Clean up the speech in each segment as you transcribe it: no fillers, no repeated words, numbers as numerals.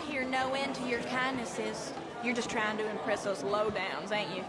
hear no end to your kindnesses. You're just trying to impress those lowdowns, ain't you?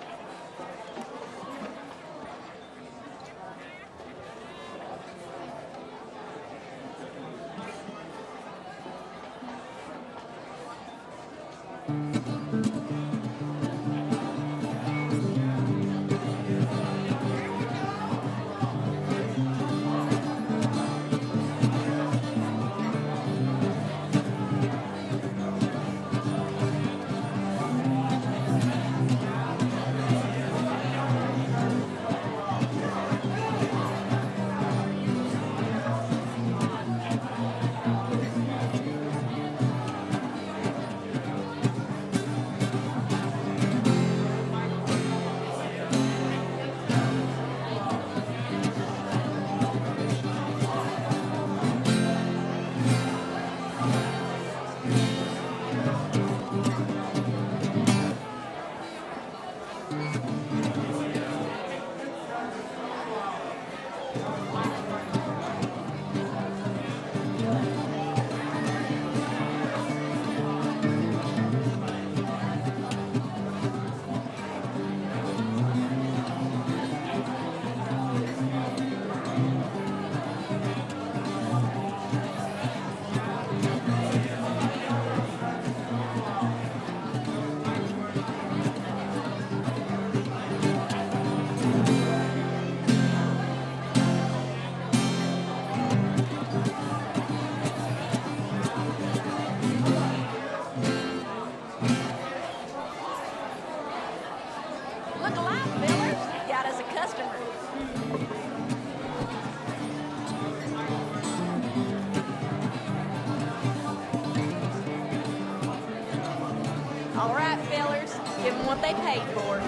Look alive, fellers. Got us a customer. All right, fellers. Give them what they paid for.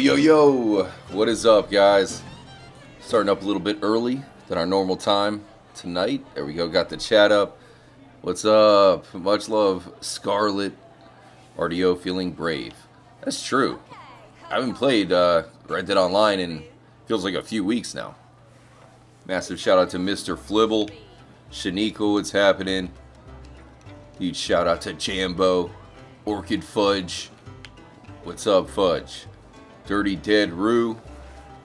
Yo, what is up, guys? Starting up a little bit early than our normal time tonight. There we go, got the chat up. What's up? Much love, Scarlet. RDO feeling brave. That's true. I haven't played Red Dead Online in feels like a few weeks now. Massive shout out to Mr. Flibble. Shaniko, what's happening? Huge shout out to Jambo. Orchid Fudge. What's up, Fudge? Dirty Dead Rue,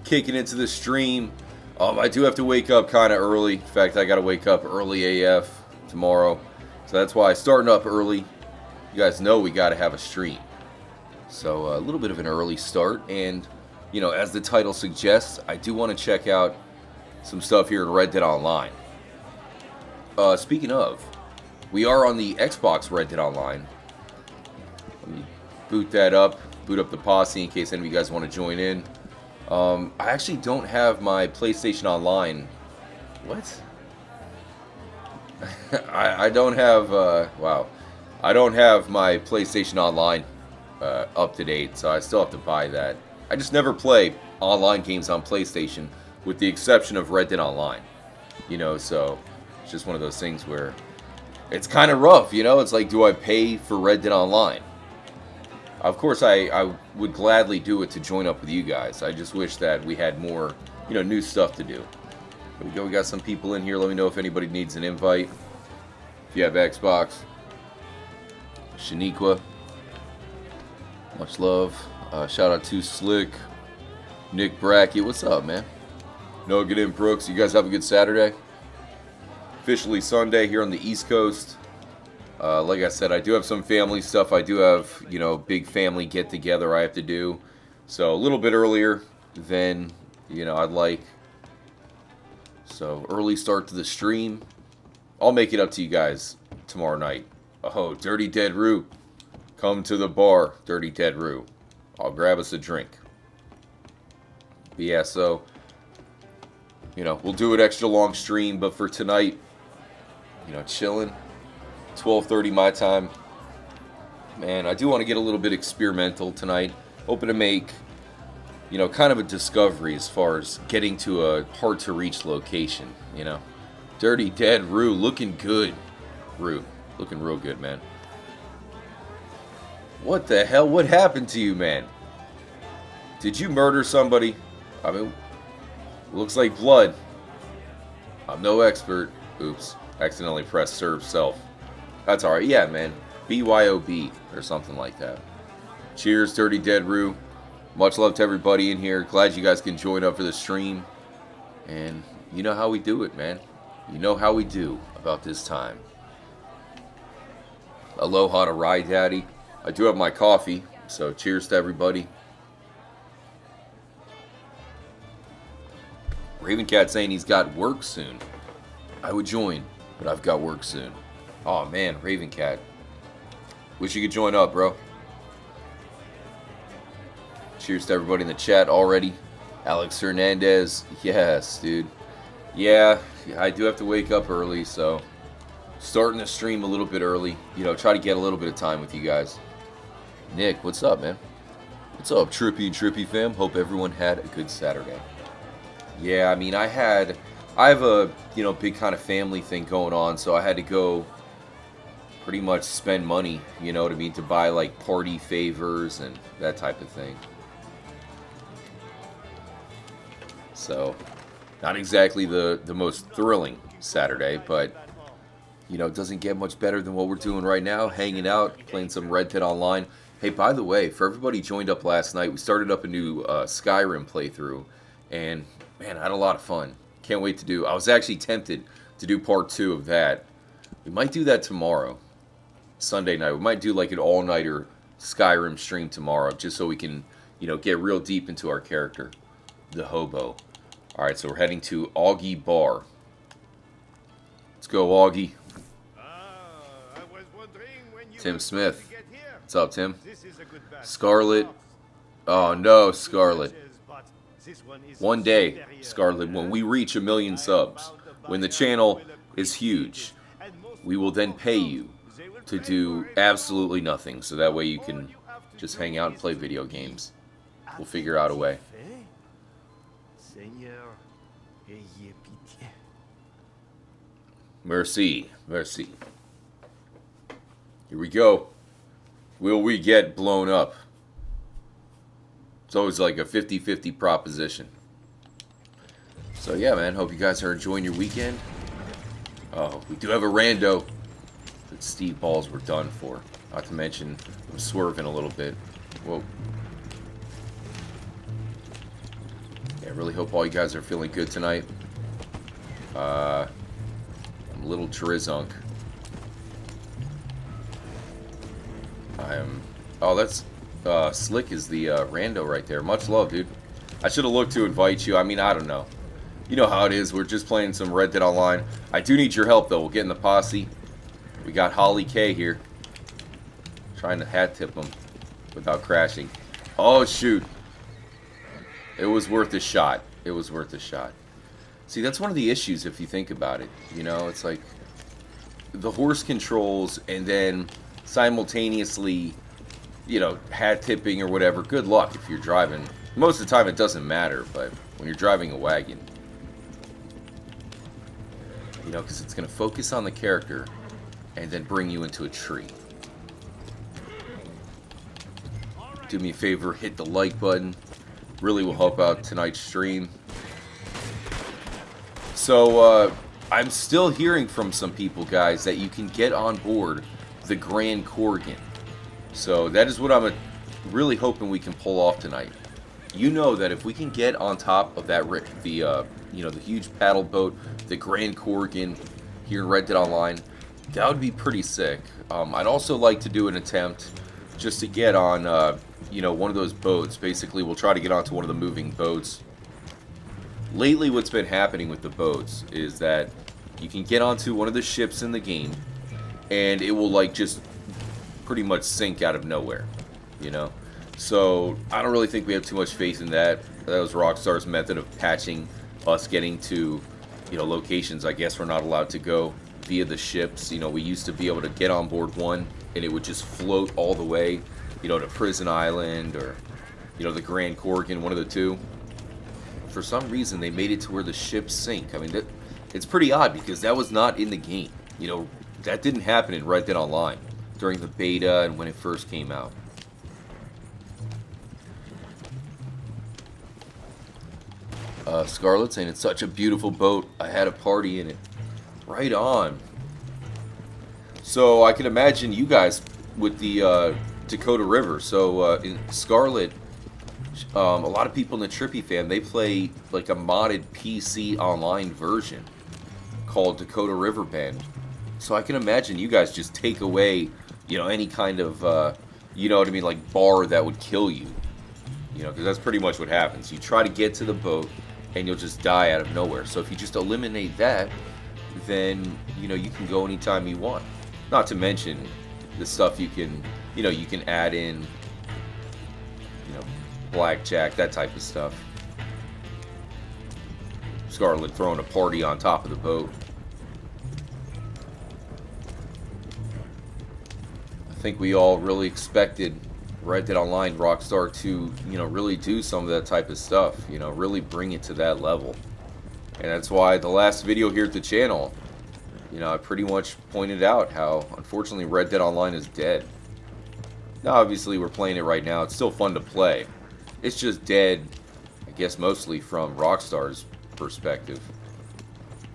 kicking into the stream. I do have to wake up kind of early. In fact, I got to wake up early AF tomorrow. So that's why I'm starting up early. You guys know we got to have a stream. So a little bit of an early start. And, you know, as the title suggests, I do want to check out some stuff here in Red Dead Online. Speaking of, we are on the Xbox Red Dead Online. Let me boot that up. Boot up the posse in case any of you guys want to join in. I actually don't have my PlayStation Online. What? I don't have, wow. I don't have my PlayStation Online up to date, so I still have to buy that. I just never play online games on PlayStation, with the exception of Red Dead Online. You know, so it's just one of those things where it's kind of rough, you know? It's like, do I pay for Red Dead Online? Of course, I would gladly do it to join up with you guys. I just wish that we had more, you know, new stuff to do. Here we go. We got some people in here. Let me know if anybody needs an invite. If you have Xbox. Shaniqua. Much love. Shout out to Slick. Nick Brackett. What's up, man? Noah, get in, Brooks. You guys have a good Saturday. Officially Sunday here on the East Coast. Like I said, I do have some family stuff. I do have, big family get-together I have to do. So a little bit earlier than, I'd like. So early start to the stream. I'll make it up to you guys tomorrow night. Oh, Dirty Dead Roo. Come to the bar, Dirty Dead Roo. I'll grab us a drink. But yeah, so, we'll do an extra long stream. But for tonight, chilling. 12:30 my time. Man, I do want to get a little bit experimental tonight. Hoping to make, kind of a discovery as far as getting to a hard-to-reach location, Dirty Dead Roo, looking good. Roo, looking real good, man. What the hell? What happened to you, man? Did you murder somebody? I mean, looks like blood. I'm no expert. Oops, accidentally pressed serve self. That's alright. Yeah, man. BYOB or something like that. Cheers, Dirty Dead Roo. Much love to everybody in here. Glad you guys can join up for the stream. And you know how we do it, man. You know how we do about this time. Aloha to Rye Daddy. I do have my coffee, so cheers to everybody. Raven Cat saying he's got work soon. I would join, but I've got work soon. Oh man, Raven Cat. Wish you could join up, bro. Cheers to everybody in the chat already. Alex Hernandez. Yes, dude. Yeah, I do have to wake up early, so starting the stream a little bit early. Try to get a little bit of time with you guys. Nick, what's up, man? What's up, Trippy and Trippy fam? Hope everyone had a good Saturday. Yeah, I mean, I have a, big kind of family thing going on, so I had to go pretty much spend money, to buy, like, party favors and that type of thing. So, not exactly the most thrilling Saturday, but, it doesn't get much better than what we're doing right now, hanging out, playing some Red Dead Online. Hey, by the way, for everybody who joined up last night, we started up a new Skyrim playthrough, and, man, I had a lot of fun. Can't wait to do. I was actually tempted to do part 2 of that. We might do that tomorrow, Sunday night. We might do like an all-nighter Skyrim stream tomorrow, just so we can, get real deep into our character, the hobo. All right, so we're heading to Augie Bar. Let's go, Augie. Tim Smith. What's up, Tim? Scarlet. Oh no, Scarlet. One day, Scarlet, when we reach 1 million subs, when the channel is huge, we will then pay you to do absolutely nothing, so that way you can just hang out and play video games. We'll figure out a way. Merci, merci. Here we go. Will we get blown up? It's always like a 50-50 proposition. So yeah, man, hope you guys are enjoying your weekend. Oh, we do have a rando that Steve Balls were done for. Not to mention, I'm swerving a little bit. Whoa. Yeah, I really hope all you guys are feeling good tonight. I'm a little Trizunk. Oh, that's Slick is the rando right there. Much love, dude. I should have looked to invite you. I mean, I don't know. You know how it is. We're just playing some Red Dead Online. I do need your help, though. We'll get in the posse. We got Holly K here. Trying to hat tip him without crashing. Oh, shoot. It was worth a shot. It was worth a shot. See, that's one of the issues if you think about it. It's like the horse controls and then simultaneously, hat tipping or whatever. Good luck if you're driving. Most of the time it doesn't matter, but when you're driving a wagon, because it's going to focus on the character and then bring you into a tree. Do me a favor, hit the like button. Really will help out tonight's stream. So, I'm still hearing from some people, guys, that you can get on board the Grand Corrigan. So that is what I'm really hoping we can pull off tonight. You know that if we can get on top of that, the huge paddle boat, the Grand Corrigan here in Red Dead Online, that would be pretty sick. I'd also like to do an attempt just to get on, one of those boats. Basically, we'll try to get onto one of the moving boats. Lately, what's been happening with the boats is that you can get onto one of the ships in the game, and it will, like, just pretty much sink out of nowhere, you know? So, I don't really think we have too much faith in that. That was Rockstar's method of patching us getting to, locations I guess we're not allowed to go via the ships. We used to be able to get on board one, and it would just float all the way, to Prison Island or, the Grand Corrigan, one of the two. For some reason, they made it to where the ships sink. I mean, it's pretty odd because that was not in the game. That didn't happen in Red Dead Online during the beta and when it first came out. Scarlet saying it's such a beautiful boat. I had a party in it. Right on. So I can imagine you guys with the Dakota River. So in Scarlet, a lot of people in the Trippy fam, they play like a modded PC online version called Dakota River Bend. So I can imagine you guys just take away, any kind of, like bar that would kill you. Because that's pretty much what happens. You try to get to the boat, and you'll just die out of nowhere. So if you just eliminate that, then, you can go anytime you want. Not to mention the stuff you can, you can add in, blackjack, that type of stuff. Scarlet throwing a party on top of the boat. I think we all really expected Red Dead Online Rockstar to, really do some of that type of stuff, really bring it to that level. And that's why the last video here at the channel, I pretty much pointed out how, unfortunately, Red Dead Online is dead. Now, obviously, we're playing it right now. It's still fun to play. It's just dead, I guess, mostly from Rockstar's perspective.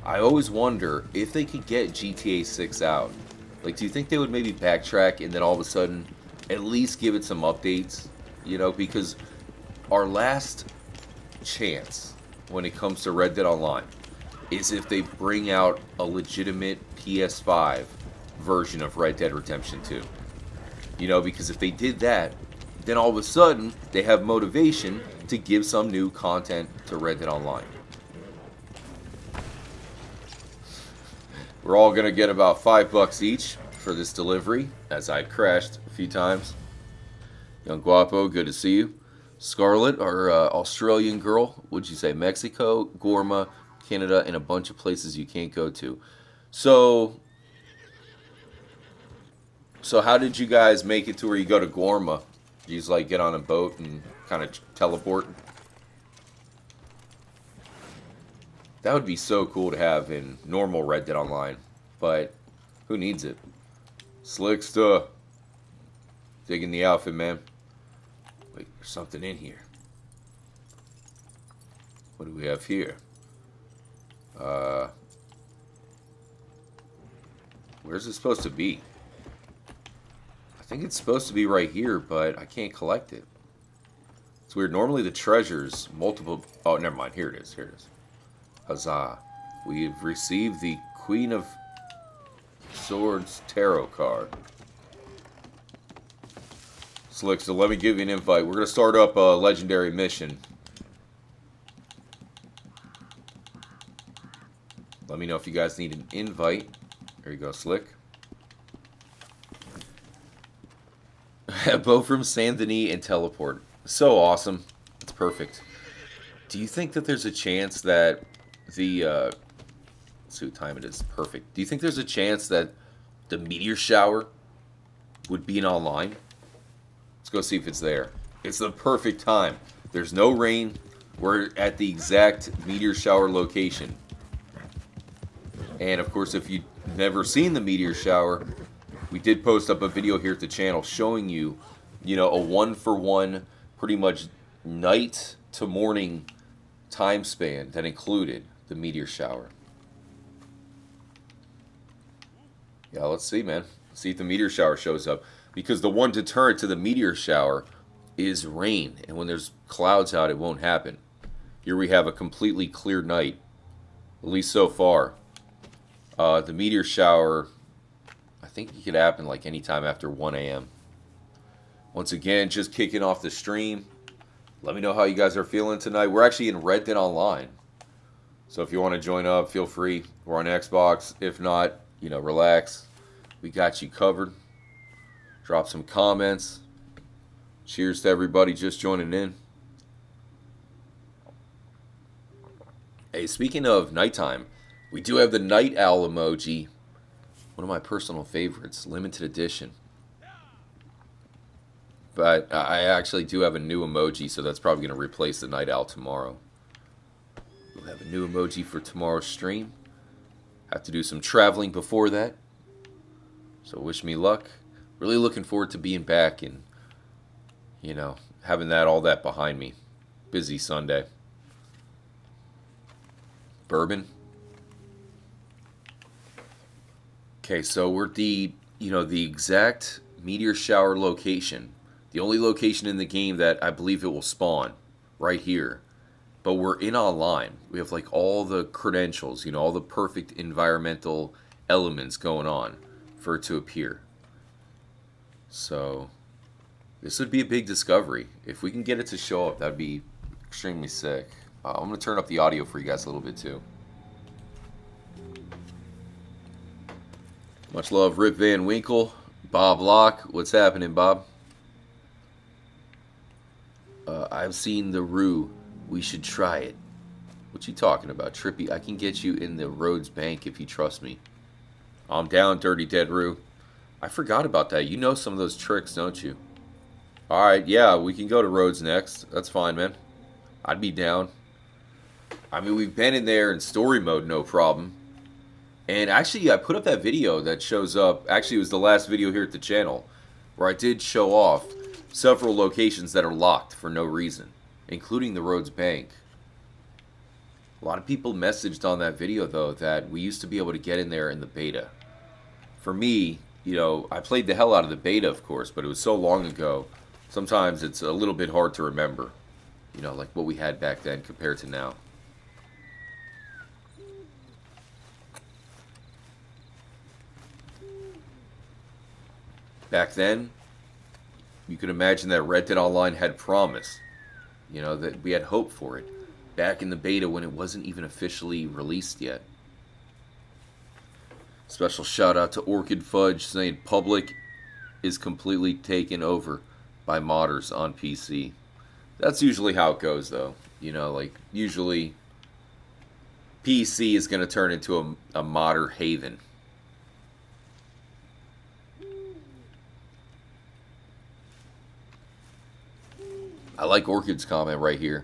I always wonder if they could get GTA 6 out. Like, do you think they would maybe backtrack and then all of a sudden at least give it some updates? Because our last chance when it comes to Red Dead Online is if they bring out a legitimate PS5 version of Red Dead Redemption 2. Because if they did that, then all of a sudden they have motivation to give some new content to Red Dead Online. We're all gonna get about $5 each for this delivery, as I crashed a few times. Young Guapo, good to see you. Scarlet, our Australian girl, would you say Mexico, Gorma, Canada, and a bunch of places you can't go to. So how did you guys make it to where you go to Gorma? You just like get on a boat and kind of teleport? That would be so cool to have in normal Red Dead Online, but who needs it? Slicksta. Digging the outfit, man. Wait, there's something in here. What do we have here? Where's it supposed to be? I think it's supposed to be right here, but I can't collect it. It's weird. Normally the treasures, multiple... Oh, never mind. Here it is. Here it is. Huzzah. We've received the Queen of Swords Tarot card. Slick, so let me give you an invite. We're going to start up a legendary mission. Let me know if you guys need an invite. There you go, Slick. Bo from Saint Denis and teleport. So awesome. It's perfect. Do you think that there's a chance that the... let's see what time it is. Perfect. Do you think there's a chance that the meteor shower would be in online? Let's go see if it's there. It's the perfect time. There's no rain. We're at the exact meteor shower location. And of course, if you've never seen the meteor shower, we did post up a video here at the channel showing you, a 1-for-1, pretty much night to morning time span that included the meteor shower. Yeah, let's see, man. See if the meteor shower shows up. Because the one deterrent to the meteor shower is rain. And when there's clouds out, it won't happen. Here we have a completely clear night. At least so far. The meteor shower, I think it could happen like anytime after 1 a.m. Once again, just kicking off the stream. Let me know how you guys are feeling tonight. We're actually in Red Dead Online. So if you want to join up, feel free. We're on Xbox. If not, relax. We got you covered. Drop some comments. Cheers to everybody just joining in. Hey, speaking of nighttime, we do have the night owl emoji. One of my personal favorites, limited edition. But I actually do have a new emoji, so that's probably going to replace the night owl tomorrow. We'll have a new emoji for tomorrow's stream. Have to do some traveling before that. So wish me luck. Really looking forward to being back and, having all that behind me. Busy Sunday. Bourbon. Okay, so we're the exact meteor shower location. The only location in the game that I believe it will spawn. Right here. But we're in online. We have all the credentials, all the perfect environmental elements going on for it to appear. So, this would be a big discovery. If we can get it to show up, that'd be extremely sick. I'm going to turn up the audio for you guys a little bit too. Much love, Rip Van Winkle. Bob Locke. What's happening, Bob? I've seen the Rue. We should try it. What you talking about, Trippy? I can get you in the Rhodes Bank if you trust me. I'm down, Dirty Dead Rue. I forgot about that. You know some of those tricks, don't you? Alright, yeah, we can go to Rhodes next. That's fine, man. I'd be down. I mean, we've been in there in story mode, no problem. And actually, I put up that video that shows up. Actually, it was the last video here at the channel, where I did show off several locations that are locked for no reason, including the Rhodes Bank. A lot of people messaged on that video, though, that we used to be able to get in there in the beta. For me, I played the hell out of the beta, of course, but it was so long ago. Sometimes it's a little bit hard to remember, like what we had back then compared to now. Back then, you could imagine that Red Dead Online had promise, that we had hope for it. Back in the beta when it wasn't even officially released yet. Special shout out to Orchid Fudge saying public is completely taken over by modders on PC. That's usually how it goes, though. Usually PC is going to turn into a modder haven. I like Orchid's comment right here.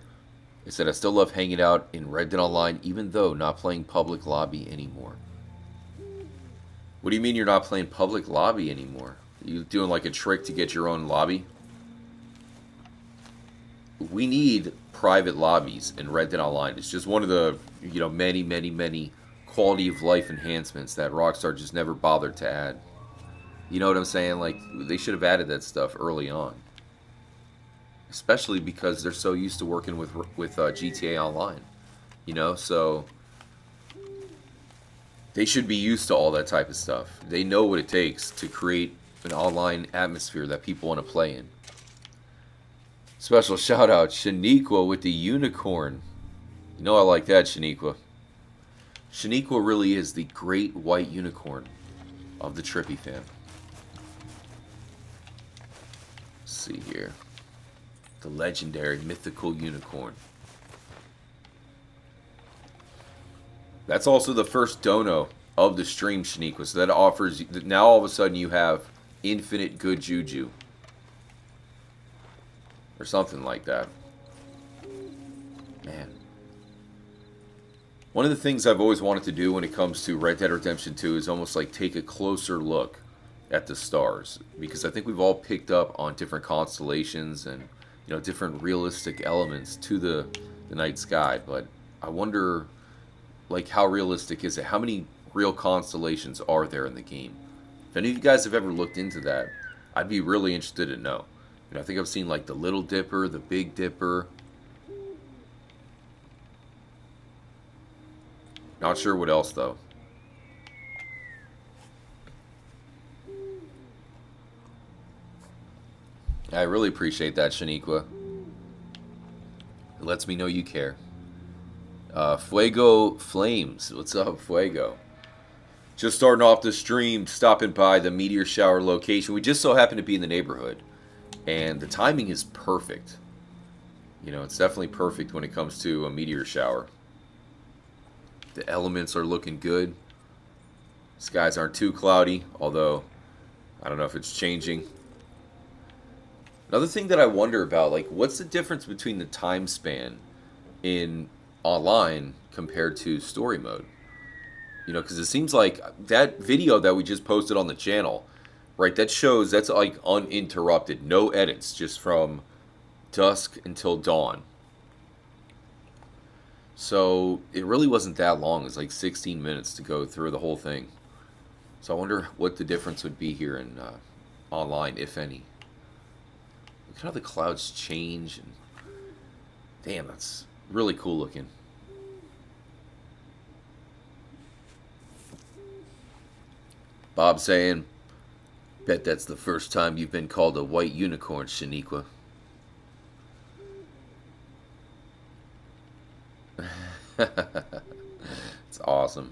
It said, I still love hanging out in Red Dead Online even though not playing public lobby anymore. What do you mean you're not playing public lobby anymore? Are you doing a trick to get your own lobby? We need private lobbies in Red Dead Online. It's just one of the, many, many, many quality of life enhancements that Rockstar just never bothered to add. You know what I'm saying? They should have added that stuff early on. Especially because they're so used to working with GTA Online. So they should be used to all that type of stuff. They know what it takes to create an online atmosphere that people want to play in. Special shout out, Shaniqua with the unicorn. I like that, Shaniqua. Shaniqua really is the great white unicorn of the Trippy fam. Let's see here. The legendary mythical unicorn. That's also the first dono of the stream, Shaniqua. So that offers, now all of a sudden you have infinite good juju. Or something like that. Man. One of the things I've always wanted to do when it comes to Red Dead Redemption 2 is almost take a closer look at the stars. Because I think we've all picked up on different constellations and different realistic elements to the night sky, but I wonder, how realistic is it? How many real constellations are there in the game? If any of you guys have ever looked into that, I'd be really interested to know. I think I've seen like the Little Dipper, the Big Dipper. Not sure what else though. I really appreciate that, Shaniqua. It lets me know you care. Fuego Flames. What's up, Fuego? Just starting off the stream, stopping by the meteor shower location. We just so happen to be in the neighborhood. And the timing is perfect. It's definitely perfect when it comes to a meteor shower. The elements are looking good. Skies aren't too cloudy, although I don't know if it's changing. Another thing that I wonder about, like, what's the difference between the time span in online compared to story mode? Because it seems like that video that we just posted on the channel, right, that's like uninterrupted, no edits, just from dusk until dawn. So it really wasn't that long. It was like 16 minutes to go through the whole thing. So I wonder what the difference would be here in online, if any. Look at how the clouds change. And damn, that's really cool looking. Bob saying, bet that's the first time you've been called a white unicorn, Shaniqua. It's awesome.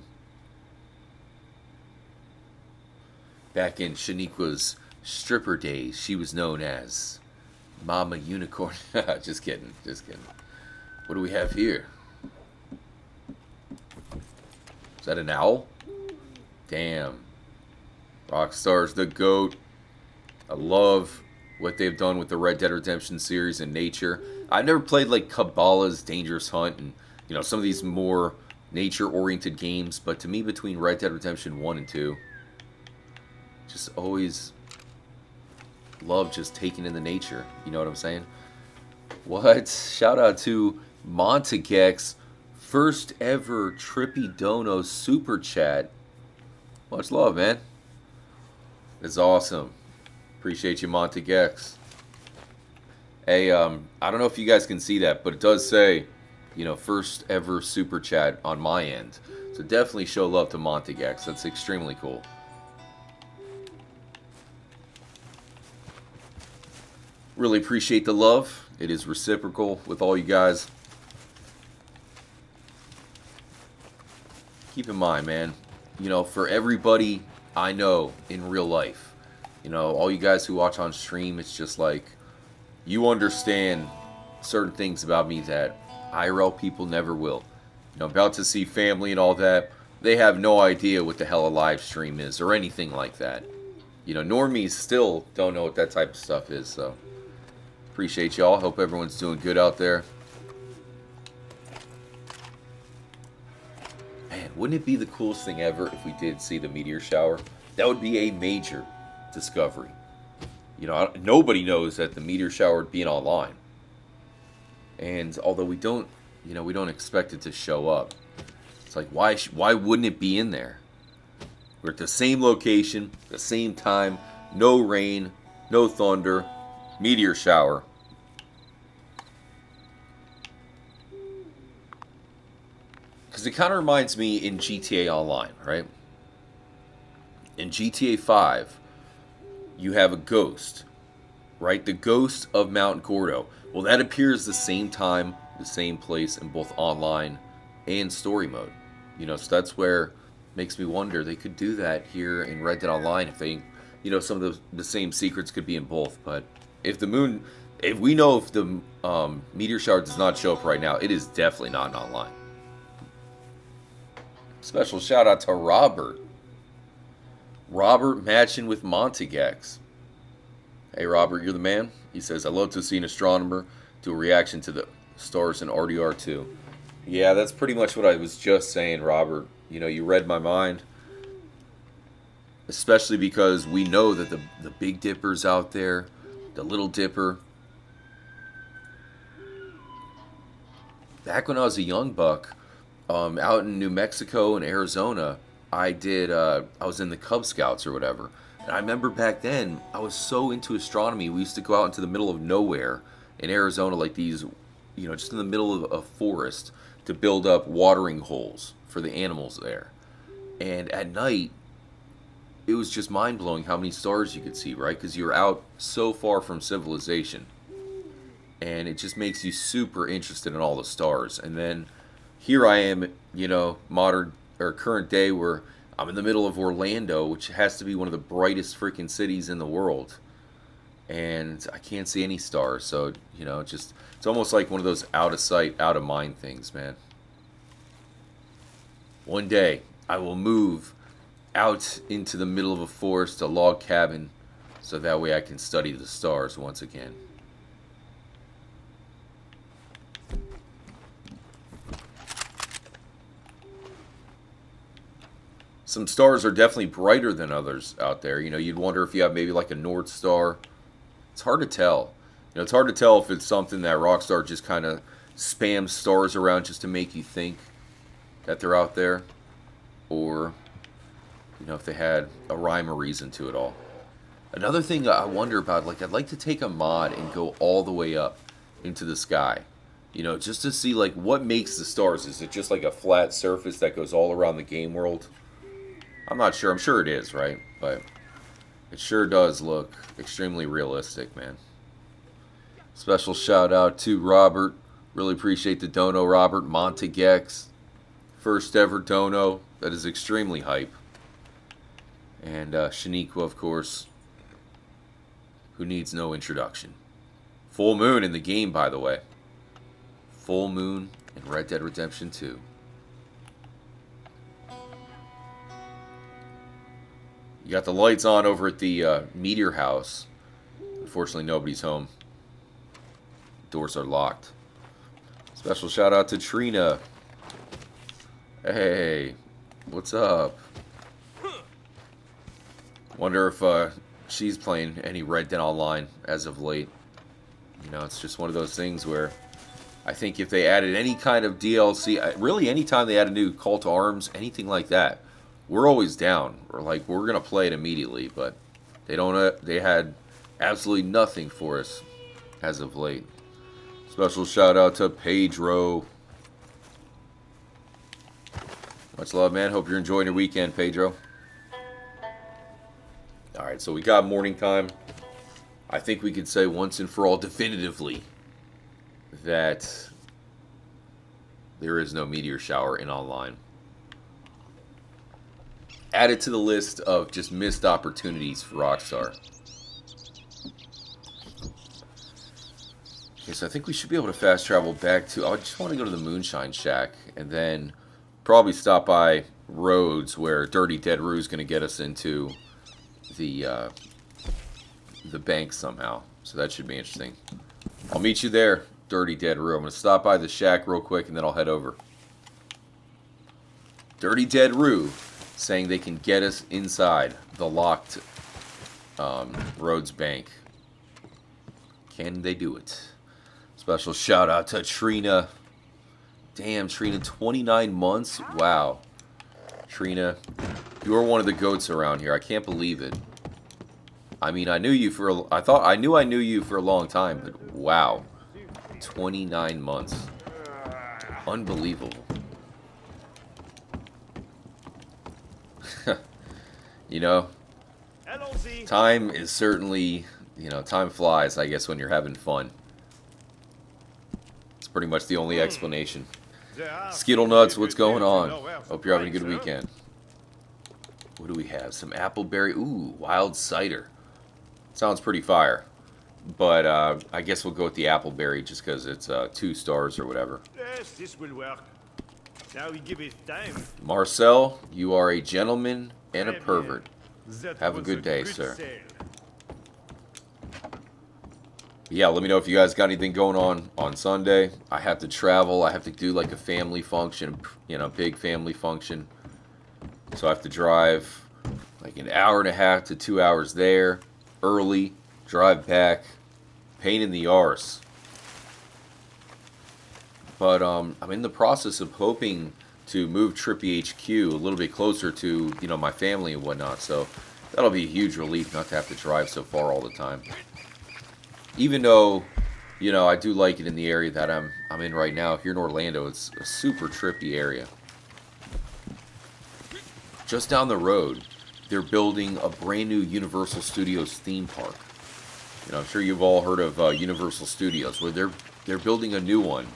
Back in Shaniqua's stripper days, she was known as Mama Unicorn. Just kidding, just kidding. What do we have here? Is that an owl? Damn. Rockstar's the GOAT. I love what they've done with the Red Dead Redemption series and nature. I've never played like Cabala's Dangerous Hunt and some of these more nature-oriented games, but to me, between Red Dead Redemption 1 and 2, just always love just taking in the nature. You know what I'm saying? What? Shout out to Montegex, first ever Trippy Dono super chat. Much love, man. It's awesome. Appreciate you, Montegex. Hey, I don't know if you guys can see that, but it does say, first ever super chat on my end. So definitely show love to Montegex. That's extremely cool. Really appreciate the love. It is reciprocal with all you guys. Keep in mind, man, for everybody I know in real life, all you guys who watch on stream, it's just like, you understand certain things about me that IRL people never will. About to see family and all that, they have no idea what the hell a live stream is or anything like that. Normies still don't know what that type of stuff is, so appreciate y'all. Hope everyone's doing good out there. Man, wouldn't it be the coolest thing ever if we did see the meteor shower? That would be a major discovery. Nobody knows that the meteor shower would be online. And although we don't expect it to show up. It's like, why wouldn't it be in there? We're at the same location, the same time, no rain, no thunder, meteor shower. Because it kind of reminds me in GTA Online, right? In GTA 5, you have a ghost, right? The ghost of Mount Gordo. Well, that appears the same time, the same place in both online and story mode. So that's where it makes me wonder, they could do that here in Red Dead Online if they, some of the same secrets could be in both. But if the meteor shower does not show up right now, it is definitely not in online. Special shout out to Robert. Robert matching with Montegex. Hey Robert, you're the man. He says, I love to see an astronomer do a reaction to the stars in RDR2. Yeah, that's pretty much what I was just saying, Robert. You read my mind. Especially because we know that the Big Dipper's out there, the Little Dipper. Back when I was a young buck, out in New Mexico and Arizona, I was in the Cub Scouts or whatever. And I remember back then, I was so into astronomy. We used to go out into the middle of nowhere in Arizona, like these, just in the middle of a forest to build up watering holes for the animals there. And at night, it was just mind blowing how many stars you could see, right? Because you're out so far from civilization. And it just makes you super interested in all the stars. And then here I am, modern or current day where I'm in the middle of Orlando, which has to be one of the brightest freaking cities in the world. And I can't see any stars. So, it's almost like one of those out of sight, out of mind things, man. One day, I will move out into the middle of a forest, a log cabin, so that way I can study the stars once again. Some stars are definitely brighter than others out there. You'd wonder if you have maybe like a North Star. It's hard to tell. It's hard to tell if it's something that Rockstar just kind of spams stars around just to make you think that they're out there, or if they had a rhyme or reason to it all. Another thing I wonder about, like, I'd like to take a mod and go all the way up into the sky, just to see like what makes the stars. Is it just like a flat surface that goes all around the game world? I'm not sure. I'm sure it is, right? But it sure does look extremely realistic, man. Special shout out to Robert. Really appreciate the dono, Robert. Montegex. First ever dono. That is extremely hype. And Shaniqua, of course, who needs no introduction. Full moon in the game, by the way. Full moon in Red Dead Redemption 2. You got the lights on over at the Meteor House. Unfortunately, nobody's home. Doors are locked. Special shout out to Trina. Hey, what's up? Wonder if she's playing any Red Dead Online as of late. It's just one of those things where I think if they added any kind of DLC, really anytime they add a new Call to Arms, anything like that, we're always down. We're gonna play it immediately, but they don't. They had absolutely nothing for us as of late. Special shout out to Pedro. Much love, man. Hope you're enjoying your weekend, Pedro. All right, so we got morning time. I think we could say once and for all, definitively, that there is no meteor shower in online. Add it to the list of just missed opportunities for Rockstar. Okay, so I think we should be able to fast travel back to... I just want to go to the Moonshine Shack and then probably stop by Rhodes, where Dirty Dead Rue is going to get us into the bank somehow. So that should be interesting. I'll meet you there, Dirty Dead Rue. I'm going to stop by the shack real quick and then I'll head over. Dirty Dead Rue saying they can get us inside the locked Rhodes Bank. Can they do it? Special shout out to Trina. Damn, Trina, 29 months? Wow. Trina, you are one of the goats around here. I can't believe it. I mean, I knew you for I knew you for a long time, but wow. 29 months. Unbelievable. Time is certainly, time flies, I guess, when you're having fun. It's pretty much the only explanation. Skittle Nuts, what's going on? Hope you're having a good weekend. What do we have? Some appleberry. Ooh, wild cider. Sounds pretty fire. But I guess we'll go with the appleberry just because it's 2 stars or whatever. Yes, this will work. Now we give it time. Marcel, you are a gentleman and a pervert. Have a good day, sir. Yeah, let me know if you guys got anything going on Sunday. I have to travel. I have to do like a family function, big family function. So I have to drive like an hour and a half to 2 hours there, early, drive back, pain in the arse. But I'm in the process of hoping to move Trippy HQ a little bit closer to, my family and whatnot. So That'll be a huge relief not to have to drive so far all the time. Even though, you know, I do like it in the area that I'm in right now. Here in Orlando, it's a super trippy area. Just down the road, they're building a brand new Universal Studios theme park. You know, I'm sure you've all heard of Universal Studios, where they're building a new one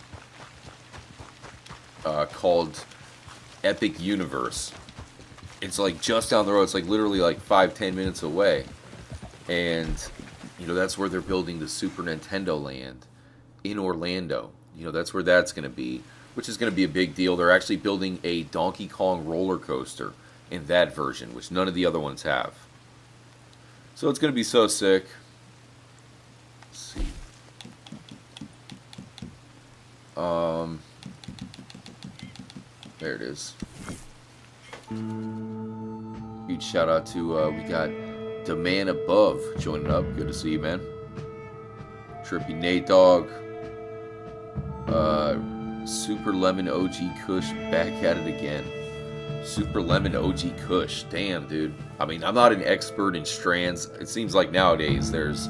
called Epic Universe. It's like just down the road. It's like literally like 5-10 minutes away, and you know that's where they're building the Super Nintendo Land in Orlando. You know that's where that's going to be, which is going to be a big deal. They're actually building a Donkey Kong roller coaster in that version, which none of the other ones have. So it's going to be so sick. Let's see. There it is. Huge shout out to we got the man above joining up. Good to see you, man. Trippy Nate Dog. Super Lemon OG Kush back at it again. Super Lemon OG Kush. Damn, dude. I mean, I'm not an expert in strands. It seems like nowadays there's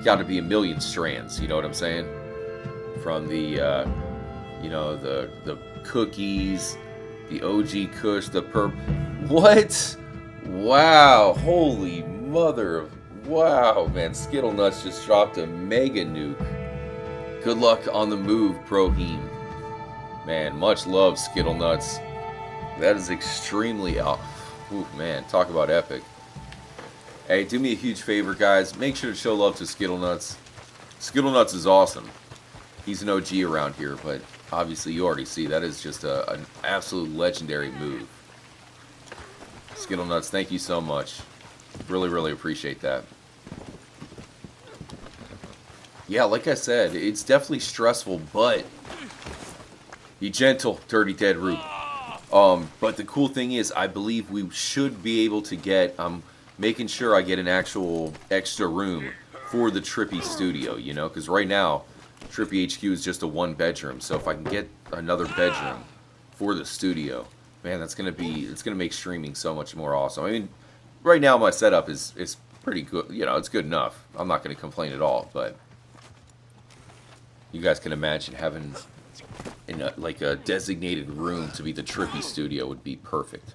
got to be a million strands. You know what I'm saying? From the, you know, the cookies, the OG Kush, the perp. What? Wow. Holy mother of... Wow, man. Skittle Nuts just dropped a mega nuke. Good luck on the move, Proheem. Man, much love, Skittle Nuts. That is extremely... Oh, ooh, man, talk about epic. Hey, do me a huge favor, guys. Make sure to show love to Skittle Nuts. Skittle Nuts is awesome. He's an OG around here, but obviously you already see that is just an absolute legendary move. Skittle Nuts, thank you so much. Really, really appreciate that. Yeah, like I said, it's definitely stressful, but be gentle, Dirty Dead Root. But the cool thing is, I believe we should be able to get, I'm making sure I get an actual extra room for the Trippy studio, you know, because right now, Trippy HQ is just a one bedroom, so if I can get another bedroom for the studio, man, that's going to be, it's going to make streaming so much more awesome. I mean, right now my setup is pretty good, you know, it's good enough. I'm not going to complain at all, but you guys can imagine having in a, like a designated room to be the Trippy studio would be perfect.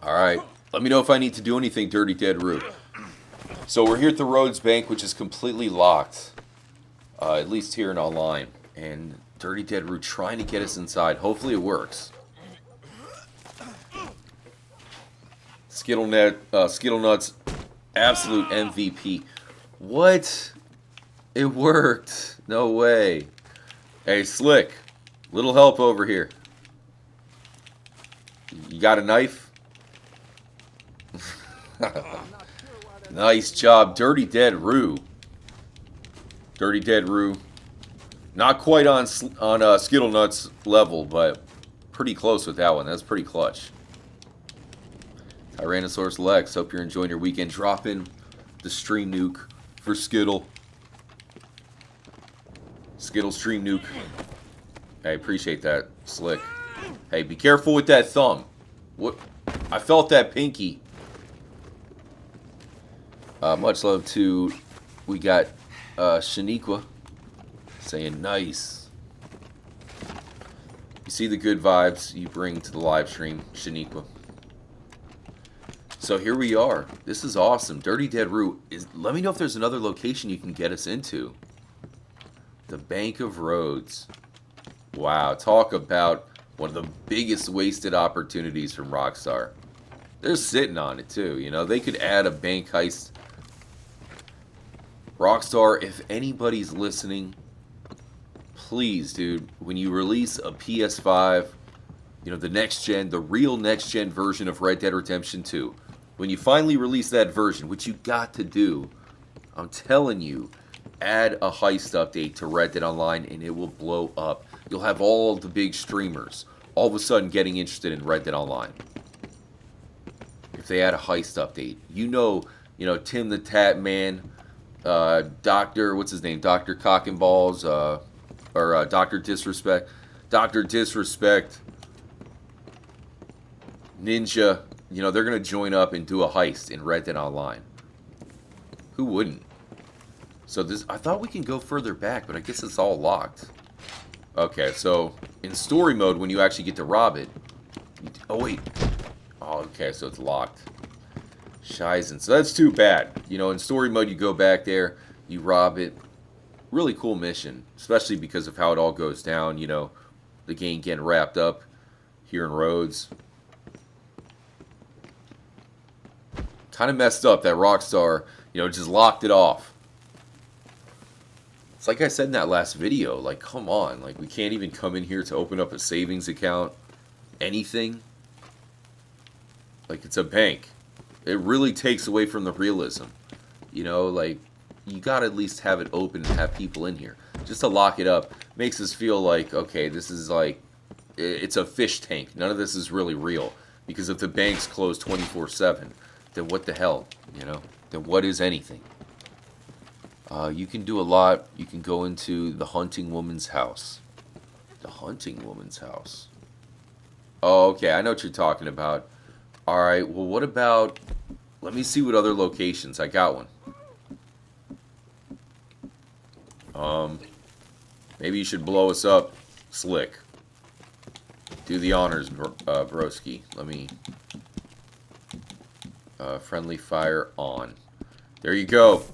Alright, let me know if I need to do anything, Dirty Dead Root. So we're here at the Rhodes Bank, which is completely locked. At least here and online. And Dirty Dead Root trying to get us inside. Hopefully it works. Skittle Nuts, absolute MVP. What? It worked. No way. Hey, Slick. Little help over here. You got a knife? Nice job. Dirty Dead Roo. Dirty Dead Roo. Not quite on Skittle Nuts level, but pretty close with that one. That's pretty clutch. Tyrannosaurus Lex, hope you're enjoying your weekend. Drop in the stream nuke for Skittle. Skittle stream nuke. Hey, appreciate that, Slick. Hey, be careful with that thumb. What? I felt that pinky. Much love to, we got Shaniqua saying nice. You see the good vibes you bring to the live stream, Shaniqua. So here we are. This is awesome. Dirty Dead Root. Let me know if there's another location you can get us into. The Bank of Rhodes. Wow, talk about one of the biggest wasted opportunities from Rockstar. They're sitting on it too, you know. They could add a bank heist. Rockstar, if anybody's listening, please, dude, when you release a PS5, you know, the next gen, the real next gen version of Red Dead Redemption 2, when you finally release that version, which you got to do, I'm telling you, add a heist update to Red Dead Online and it will blow up. You'll have all the big streamers all of a sudden getting interested in Red Dead Online. If they add a heist update, you know, Tim the Tat Man, Dr. What's his name? Dr. Cock and Balls, or Dr. Disrespect. Dr. Disrespect, Ninja, you know, they're going to join up and do a heist in Red Dead Online. Who wouldn't? So this, I thought we can go further back, but I guess it's all locked. Okay, so in story mode, when you actually get to rob it... Oh, wait. Oh, okay, so it's locked. Shizen. So that's too bad. You know, in story mode, you go back there, you rob it. Really cool mission, especially because of how it all goes down, you know. The game getting wrapped up here in Rhodes. Kind of messed up that Rockstar, you know, just locked it off. It's like I said in that last video, like, come on. Like, we can't even come in here to open up a savings account. Anything. Like, it's a bank. It really takes away from the realism. You know, like, you gotta at least have it open and have people in here. Just to lock it up makes us feel like, okay, this is like, it's a fish tank. None of this is really real. Because if the bank's closed 24/7, then what the hell, you know? Then what is anything? You can do a lot. You can go into the hunting woman's house. The hunting woman's house. Oh, okay, I know what you're talking about. Alright, well, what about... Let me see what other locations. I got one. Maybe you should blow us up, Slick. Do the honors, broski. Let me... friendly fire on. There you go.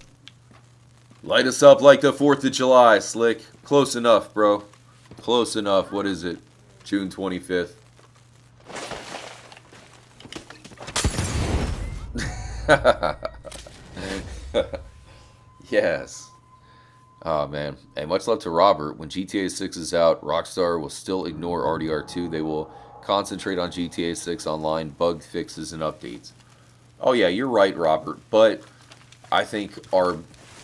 Light us up like the 4th of July, Slick. Close enough, bro. Close enough. What is it? June 25th. Yes. Oh, man. Hey, much love to Robert. When GTA 6 is out, Rockstar will still ignore RDR2. They will concentrate on GTA 6 Online, bug fixes, and updates. Oh, yeah, you're right, Robert. But I think our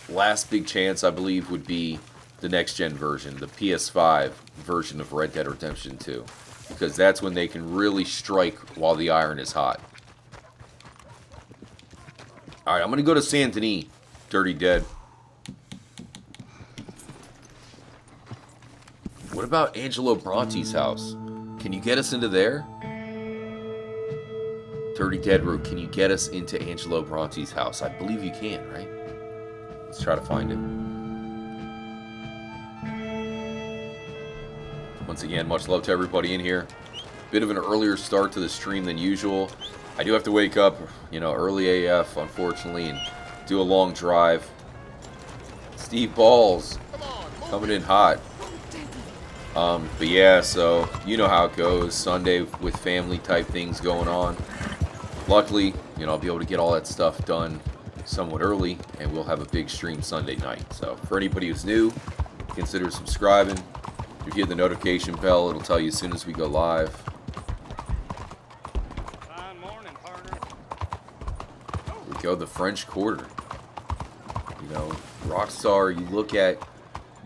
last big chance, I believe, would be the next-gen version, the PS5 version of Red Dead Redemption 2. Because that's when they can really strike while the iron is hot. Alright, I'm going to go to Saint Denis, Dirty Dead. What about Angelo Bronte's house? Can you get us into there? Dirty Dead Road, can you get us into Angelo Bronte's house? I believe you can, right? Let's try to find it. Once again, much love to everybody in here. Bit of an earlier start to the stream than usual. I do have to wake up, you know, early AF, unfortunately, and do a long drive. Steve Balls coming in hot. But yeah, so you know how it goes. Sunday with family type things going on. Luckily, you know, I'll be able to get all that stuff done somewhat early, and we'll have a big stream Sunday night. So for anybody who's new, consider subscribing. If you hit the notification bell, it'll tell you as soon as we go live. Fine morning, partner. Here we go, the French Quarter. You know, Rockstar, you look at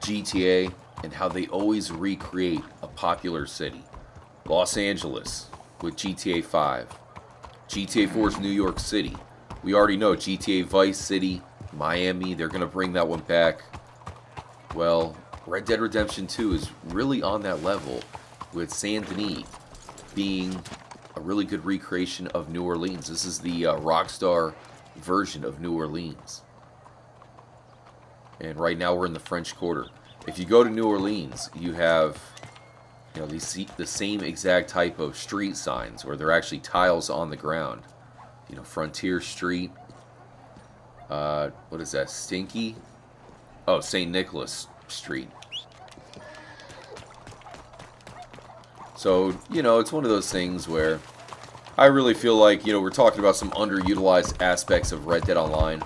GTA and how they always recreate a popular city. Los Angeles with GTA 5. GTA 4's New York City. We already know GTA Vice City, Miami, they're going to bring that one back. Well, Red Dead Redemption 2 is really on that level, with Saint Denis being a really good recreation of New Orleans. This is the Rockstar version of New Orleans. And right now we're in the French Quarter. If you go to New Orleans, you have, you know, the same exact type of street signs, where they're actually tiles on the ground. You know, Frontier Street. What is that? Stinky? Oh, St. Nicholas Street. So, you know, it's one of those things where I really feel like, you know, we're talking about some underutilized aspects of Red Dead Online,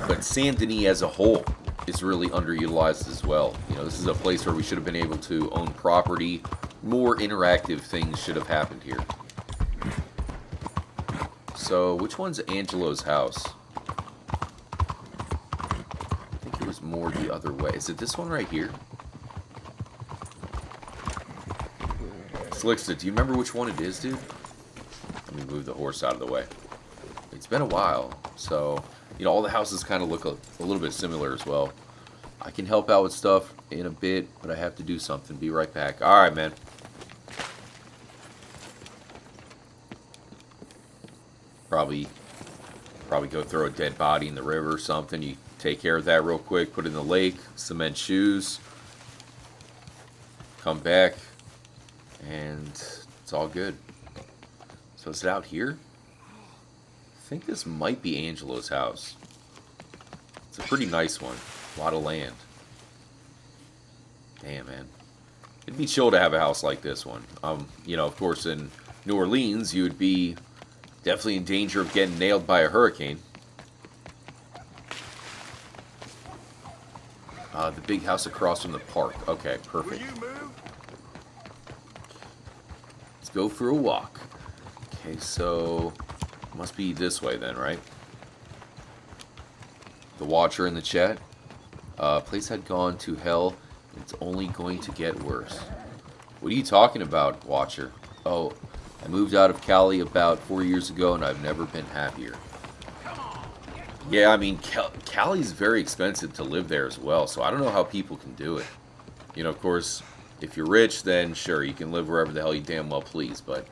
but Saint Denis as a whole is really underutilized as well. You know, this is a place where we should have been able to own property. More interactive things should have happened here. So, which one's Angelo's house? I think it was more the other way. Is it this one right here? Slickster, do you remember which one it is, dude? Let me move the horse out of the way. It's been a while, so, you know, all the houses kind of look a little bit similar as well. I can help out with stuff in a bit, but I have to do something. Be right back. Alright, man. Probably go throw a dead body in the river or something. You take care of that real quick. Put it in the lake. Cement shoes. Come back. And it's all good. So is it out here? I think this might be Angelo's house. It's a pretty nice one. A lot of land. Damn, man. It'd be chill to have a house like this one. You know, of course, in New Orleans, you would be definitely in danger of getting nailed by a hurricane. The big house across from the park. Okay, perfect. Let's go for a walk. Okay, so must be this way then, right? The Watcher in the chat. Place had gone to hell. It's only going to get worse. What are you talking about, Watcher? Oh, I moved out of Cali about 4 years ago, and I've never been happier. Yeah, I mean, Cali's very expensive to live there as well, so I don't know how people can do it. You know, of course, if you're rich, then sure, you can live wherever the hell you damn well please, but,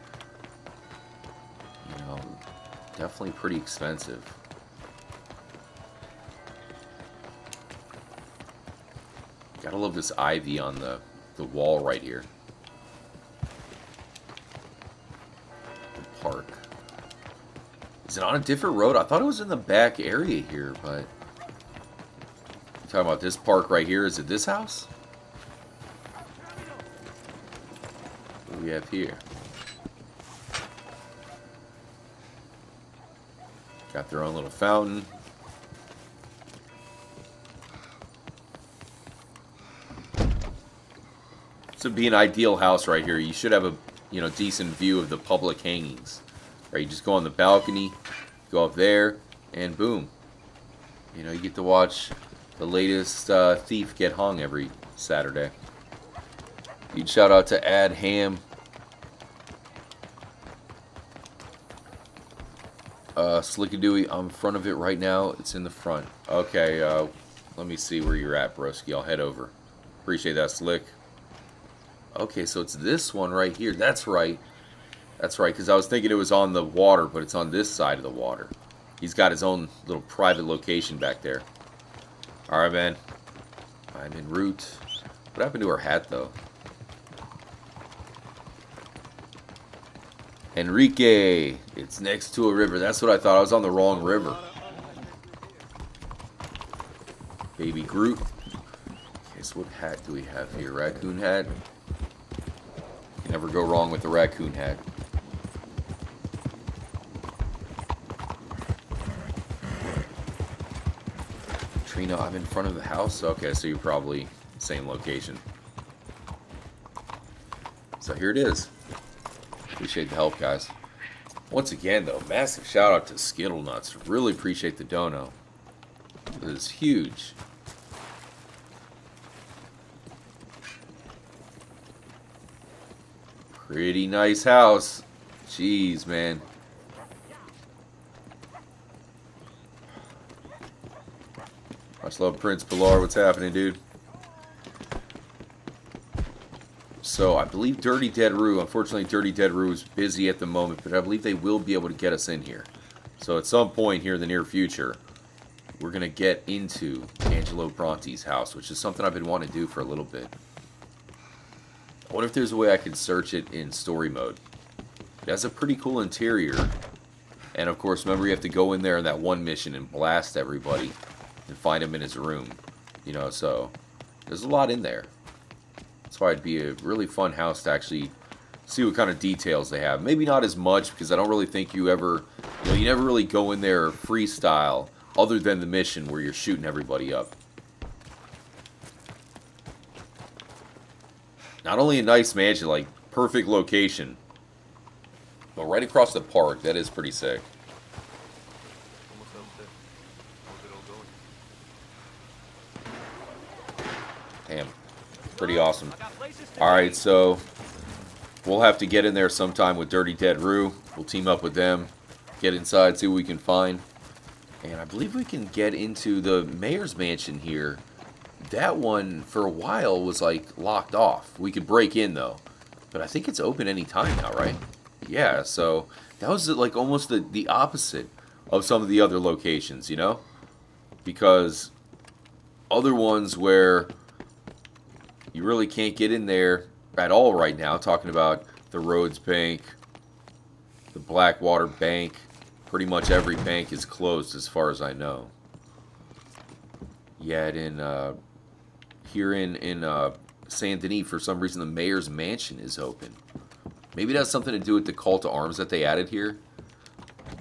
you know, definitely pretty expensive. Gotta love this ivy on the wall right here. The park. Is it on a different road? I thought it was in the back area here, but... You're talking about this park right here. Is it this house? What do we have here? Got their own little fountain. This would be an ideal house right here. You should have a, you know, decent view of the public hangings. Right, you just go on the balcony, go up there, and boom. You know, you get to watch the latest thief get hung every Saturday. Huge shout out to Ad Ham. Slickadooey, I'm in front of it right now. It's in the front. Okay, let me see where you're at, broski. I'll head over. Appreciate that, Slick. Okay, so it's this one right here. That's right. That's right, because I was thinking it was on the water, but it's on this side of the water. He's got his own little private location back there. Alright, man. I'm en route. What happened to her hat, though? Enrique! It's next to a river. That's what I thought. I was on the wrong river. Baby Groot. Okay, so what hat do we have here? Raccoon hat? You never go wrong with the raccoon hat. Trina, I'm in front of the house? Okay, so you're probably same location. So here it is. Appreciate the help, guys. Once again, though, massive shout out to Skittle Nuts. Really appreciate the dono. It is huge. Pretty nice house. Jeez, man. Much love, Prince Pilar. What's happening, dude? So, I believe Dirty Dead Roo, unfortunately Dirty Dead Roo is busy at the moment, but I believe they will be able to get us in here. So, at some point here in the near future, we're going to get into Angelo Bronte's house, which is something I've been wanting to do for a little bit. I wonder if there's a way I can search it in story mode. It has a pretty cool interior. And, of course, remember you have to go in there in that one mission and blast everybody and find him in his room. You know, so there's a lot in there. That's why it'd be a really fun house to actually see what kind of details they have. Maybe not as much, because I don't really think you ever, you know, you never really go in there freestyle other than the mission where you're shooting everybody up. Not only a nice mansion, like perfect location, but right across the park. That is pretty sick. Damn. Pretty awesome. Alright, so we'll have to get in there sometime with Dirty Dead Roo. We'll team up with them, get inside, see what we can find. And I believe we can get into the mayor's mansion here that one for a while was like locked off. We could break in though, but I think it's open anytime now, right? Yeah, so that was like almost the opposite of some of the other locations, you know? Because other ones where you really can't get in there at all right now, talking about the Rhodes Bank, the Blackwater Bank, pretty much every bank is closed as far as I know. Yet here in Saint Denis, for some reason, the mayor's mansion is open. Maybe it has something to do with the call to arms that they added here.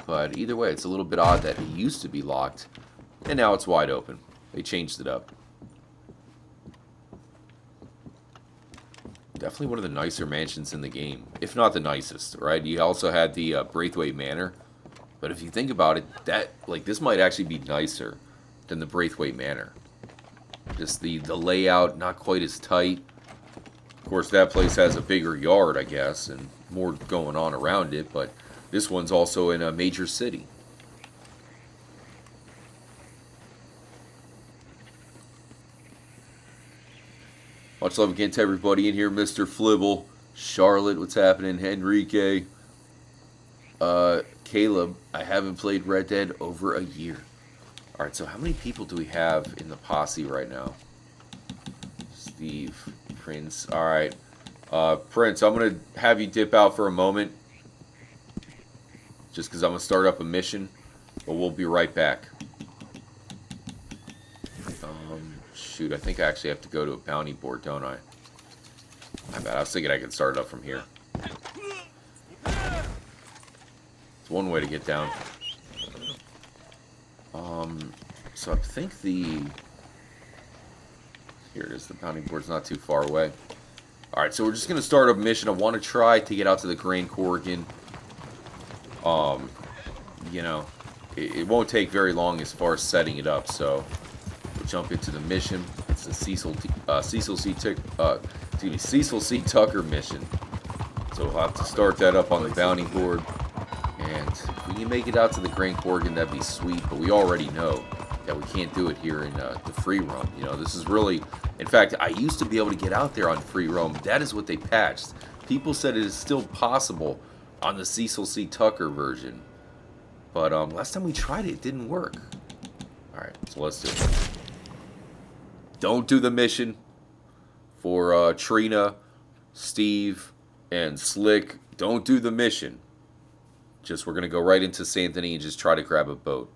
But either way, it's a little bit odd that it used to be locked, and now it's wide open. They changed it up. Definitely one of the nicer mansions in the game, if not the nicest, right? You also had the Braithwaite Manor, but if you think about it, this might actually be nicer than the Braithwaite Manor. Just the layout, not quite as tight. Of course, that place has a bigger yard, I guess, and more going on around it, but this one's also in a major city. Much love again to everybody in here. Mr. Flibble, Charlotte, what's happening? Enrique, Caleb, I haven't played Red Dead over a year. Alright, so how many people do we have in the posse right now? Steve, Prince. Alright. Prince, I'm going to have you dip out for a moment. Just because I'm going to start up a mission. But we'll be right back. Shoot, I think I actually have to go to a bounty board, don't I? My bad, I was thinking I could start it up from here. It's one way to get down. So I think the... Here it is, the bounty board's not too far away. Alright, so we're just going to start a mission. I want to try to get out to the Grand Corrigan. You know, it won't take very long as far as setting it up, so... Jump into the mission. It's the Cecil C. Tucker mission. So we'll have to start that up on the bounty board. And if we can make it out to the Grand Corrigan, that'd be sweet. But we already know that we can't do it here in the free roam. You know, this is really... In fact, I used to be able to get out there on free roam. That is what they patched. People said it is still possible on the Cecil C. Tucker version. But last time we tried it, it didn't work. Alright, so let's do it. Don't do the mission for Trina, Steve, and Slick. Don't do the mission. Just we're going to go right into Saint Denis and just try to grab a boat.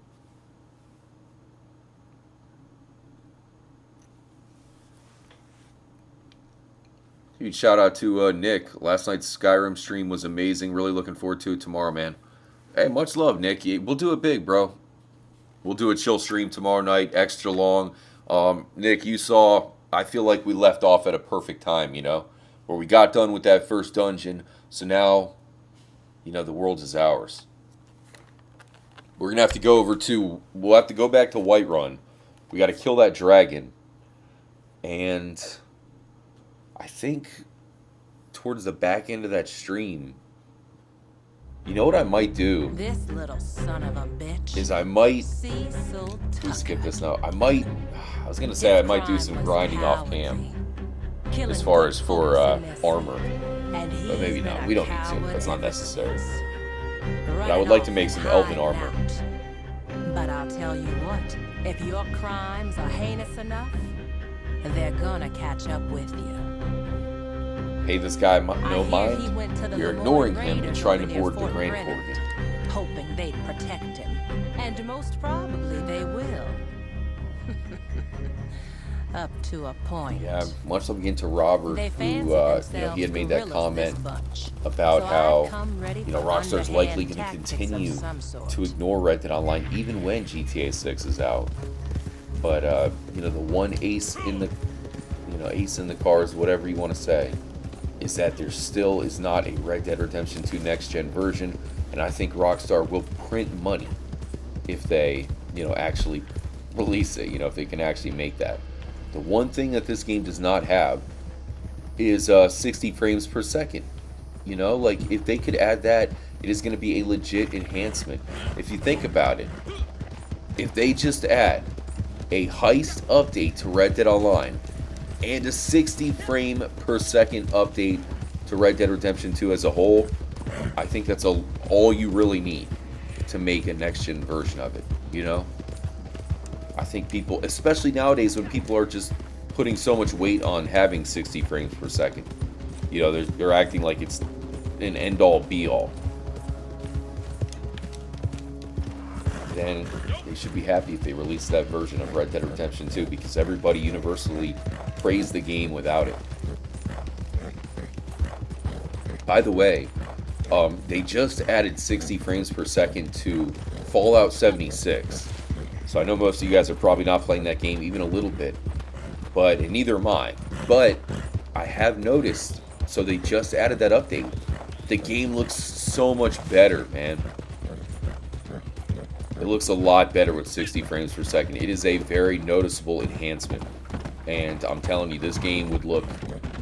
Huge shout out to Nick. Last night's Skyrim stream was amazing. Really looking forward to it tomorrow, man. Hey, much love, Nick. We'll do it big, bro. We'll do a chill stream tomorrow night, extra long. Nick, you saw, I feel like we left off at a perfect time, you know, where we got done with that first dungeon, so now, you know, the world is ours. We're going to have to go we'll have to go back to Whiterun. We got to kill that dragon, and I think towards the back end of that stream, you know what I might do? This little son of a bitch. Is I might... Cecil Let's skip Tucker. this now. I was going to say I might do some grinding off cam. As far as for armor. But maybe not. We don't need to. That's not necessary. But I would like to make some elven armor. But I'll tell you what. If your crimes are heinous enough, they're gonna catch up with you. Hey, this guy, no I hear he mind. went to the You're Lemoyne ignoring him and Raiders trying to over near board the Fort Grand Brennan, Corrigan. hoping they'd protect him. And most probably they will. Up to a point. Yeah, much love again to Robert, They who, fancy you know, themselves he had made that gorillas, this comment bunch. about So how, I'd come ready you know, for Rockstar's likely going to underhand tactics of continue some sort. to ignore Red Dead Online even when GTA 6 is out. But, you know, the one ace in the, you know, ace in the cards, whatever you want to say, is that there still is not a Red Dead Redemption 2 next-gen version, and I think Rockstar will print money if they, you know, actually release it, you know, if they can actually make that. The one thing that this game does not have is 60 frames per second. You know, like, if they could add that, it is going to be a legit enhancement. If you think about it, if they just add a heist update to Red Dead Online and a 60 frame per second update to Red Dead Redemption 2 as a whole, I think that's all you really need to make a next-gen version of it, you know? I think people, especially nowadays when people are just putting so much weight on having 60 frames per second, you know, they're acting like it's an end-all, be-all. Then they should be happy if they release that version of Red Dead Redemption 2, because everybody universally praised the game without it. By the way, they just added 60 frames per second to Fallout 76. So I know most of you guys are probably not playing that game even a little bit, but and neither am I. But I have noticed, so they just added that update. The game looks so much better, man. It looks a lot better with 60 frames per second. It is a very noticeable enhancement. And I'm telling you, this game would look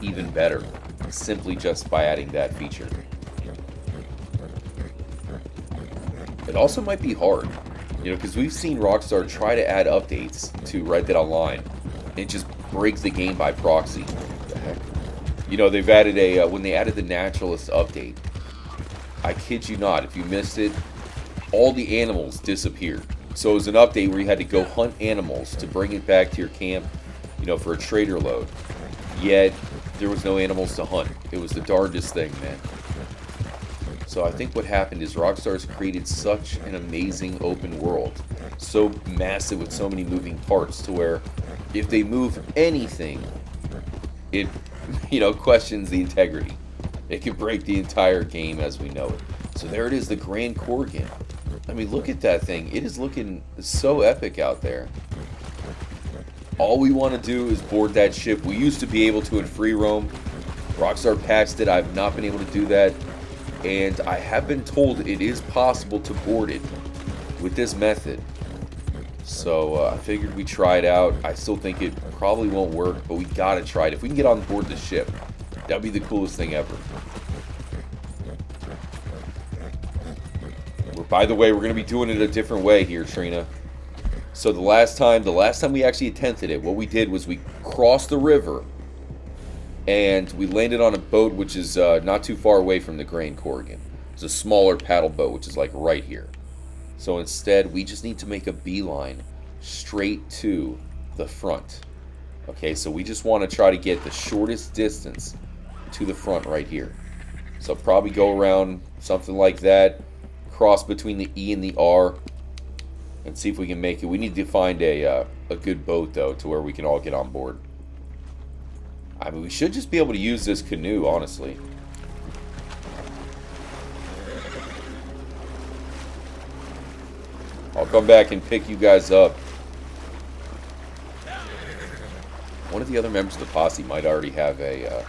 even better simply just by adding that feature. It also might be hard, you know, because we've seen Rockstar try to add updates to Red Dead Online and just break the game by proxy. What the heck? You know, they've added a, when they added the Naturalist update, I kid you not, if you missed it, all the animals disappeared. So it was an update where you had to go hunt animals to bring it back to your camp, you know, for a trader load. Yet, there was no animals to hunt. It was the darndest thing, man. So I think what happened is Rockstar's created such an amazing open world, so massive with so many moving parts, to where if they move anything, it, you know, questions the integrity. It could break the entire game as we know it. So there it is, the Grand Corrigan. I mean, look at that thing. It is looking so epic out there. All we want to do is board that ship. We used to be able to in free roam. Rockstar patched it. I've not been able to do that. And I have been told it is possible to board it with this method. So I figured we'd try it out. I still think it probably won't work, but we gotta try it. If we can get on board the ship, that'd be the coolest thing ever. By the way, we're gonna be doing it a different way here, Trina. So the last time we actually attempted it, what we did was we crossed the river and we landed on a boat which is not too far away from the Grand Corrigan. It's a smaller paddle boat, which is like right here. So instead, we just need to make a beeline straight to the front. Okay, so we just want to try to get the shortest distance to the front right here. So probably go around something like that, cross between the E and the R, and see if we can make it. We need to find a good boat, though, to where we can all get on board. I mean, we should just be able to use this canoe, honestly. I'll come back and pick you guys up. One of the other members of the posse might already have a...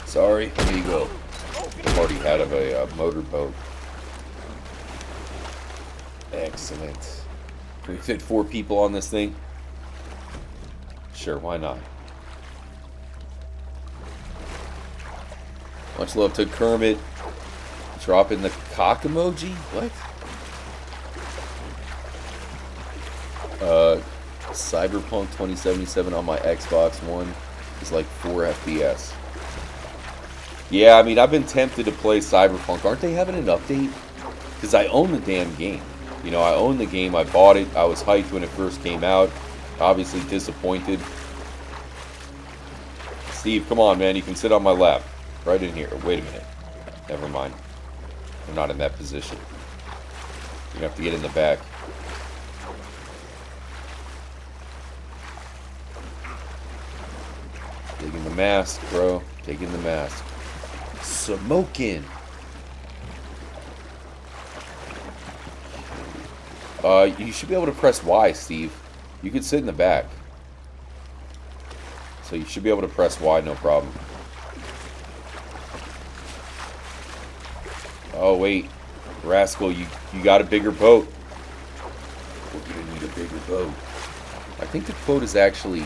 Sorry, there you go. Already had a motorboat. Excellent. Can we fit 4 people on this thing? Sure, why not? Much love to Kermit. Dropping the cock emoji? What? Cyberpunk 2077 on my Xbox One is like 4 FPS. Yeah, I mean, I've been tempted to play Cyberpunk. Aren't they having an update? Because I own the damn game. You know, I own the game. I bought it. I was hyped when it first came out. Obviously disappointed. Steve, come on, man. You can sit on my lap. Right in here. Wait a minute. Never mind. I'm not in that position. You have to get in the back. Taking the mask, bro. Taking the mask. Smoking. You should be able to press Y, Steve. You could sit in the back. So you should be able to press Y, no problem. Oh, wait. Rascal, you got a bigger boat. We're gonna need a bigger boat. I think the quote is actually,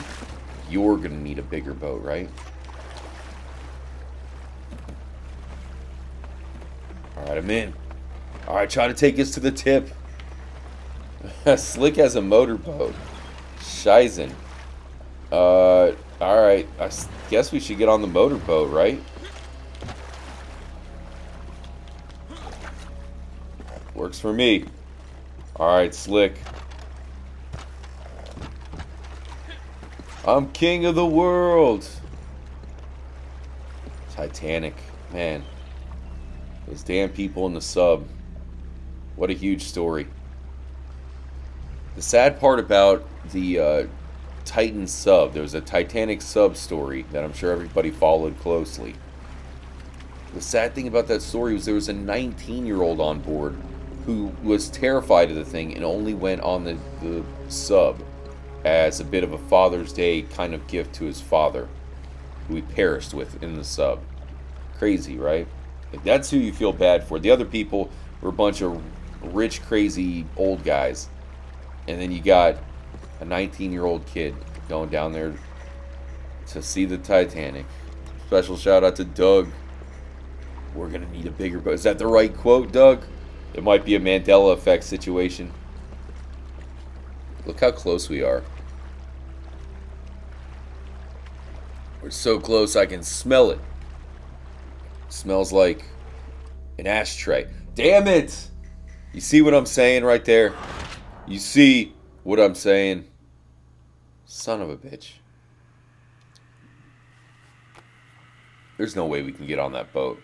you're gonna need a bigger boat, right? Alright, I'm in. Alright, try to take us to the tip. Slick has a motorboat. Shizen. Alright. I guess we should get on the motorboat, right? Works for me. Alright, Slick. I'm king of the world. Titanic. Man. Those damn people in the sub. What a huge story. The sad part about the Titan sub, there was a Titanic sub story that I'm sure everybody followed closely. The sad thing about that story was there was a 19-year-old on board who was terrified of the thing and only went on the sub as a bit of a Father's Day kind of gift to his father, who he perished with in the sub. Crazy, right? Like, that's who you feel bad for. The other people were a bunch of rich, crazy old guys. And then you got a 19-year-old kid going down there to see the Titanic. Special shout out to Doug. We're going to need a bigger boat. Is that the right quote, Doug? It might be a Mandela effect situation. Look how close we are. We're so close I can smell it. Smells like an ashtray. Damn it! You see what I'm saying right there? You see what I'm saying? Son of a bitch. There's no way we can get on that boat.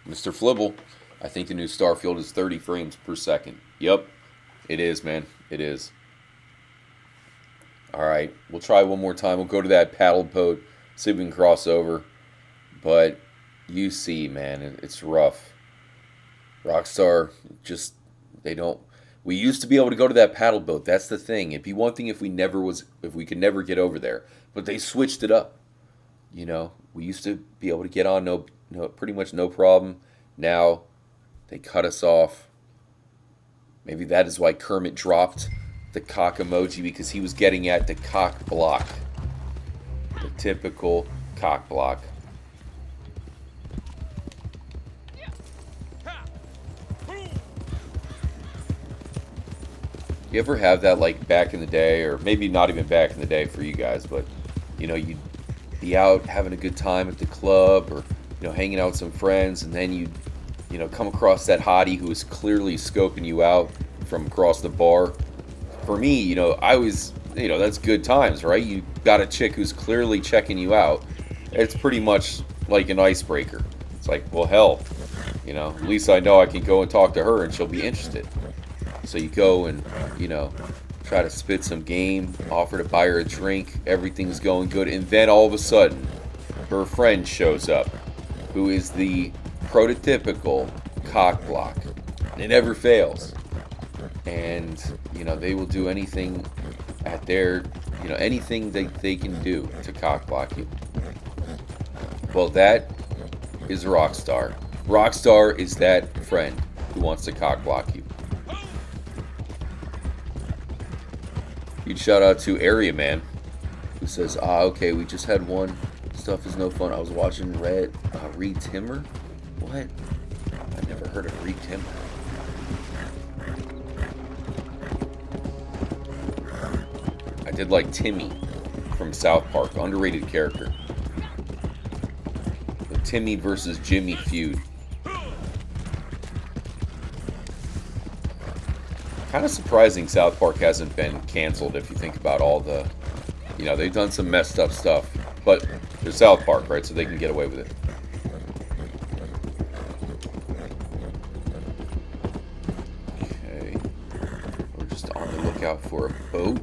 Mr. Flibble, I think the new Starfield is 30 frames per second. Yep, it is, man. It is. Alright, we'll try one more time. We'll go to that paddle boat, see if we can cross over. But you see, man, it's rough. Rockstar, just, they don't... We used to be able to go to that paddle boat. That's the thing. It'd be one thing if we could never get over there. But they switched it up. You know, we used to be able to get on pretty much no problem. Now, they cut us off. Maybe that is why Kermit dropped the cock emoji, because he was getting at the cock block. The typical cock block. You ever have that, like, back in the day, or maybe not even back in the day for you guys, but, you know, you'd be out having a good time at the club, or, you know, hanging out with some friends, and then you know, come across that hottie who is clearly scoping you out from across the bar. For me, you know, I always, you know, that's good times, right? You got a chick who's clearly checking you out. It's pretty much like an icebreaker. It's like, well, hell, you know, at least I know I can go and talk to her and she'll be interested. So you go and, you know, try to spit some game, offer to buy her a drink, everything's going good, and then all of a sudden, her friend shows up, who is the prototypical cock block. It never fails. And, you know, they will do anything at their, you know, anything that they can do to cock block you. Well, that is Rockstar. Rockstar is that friend who wants to cock block you. Huge shout out to Area Man, who says, okay, we just had one. Stuff is no fun. I was watching Reed Timmer. What? I've never heard of Reed Timmer. I did like Timmy from South Park. Underrated character. The Timmy versus Jimmy feud. Kind of surprising South Park hasn't been canceled if you think about all the... You know, they've done some messed up stuff. But they're South Park, right? So they can get away with it. Okay. We're just on the lookout for a boat.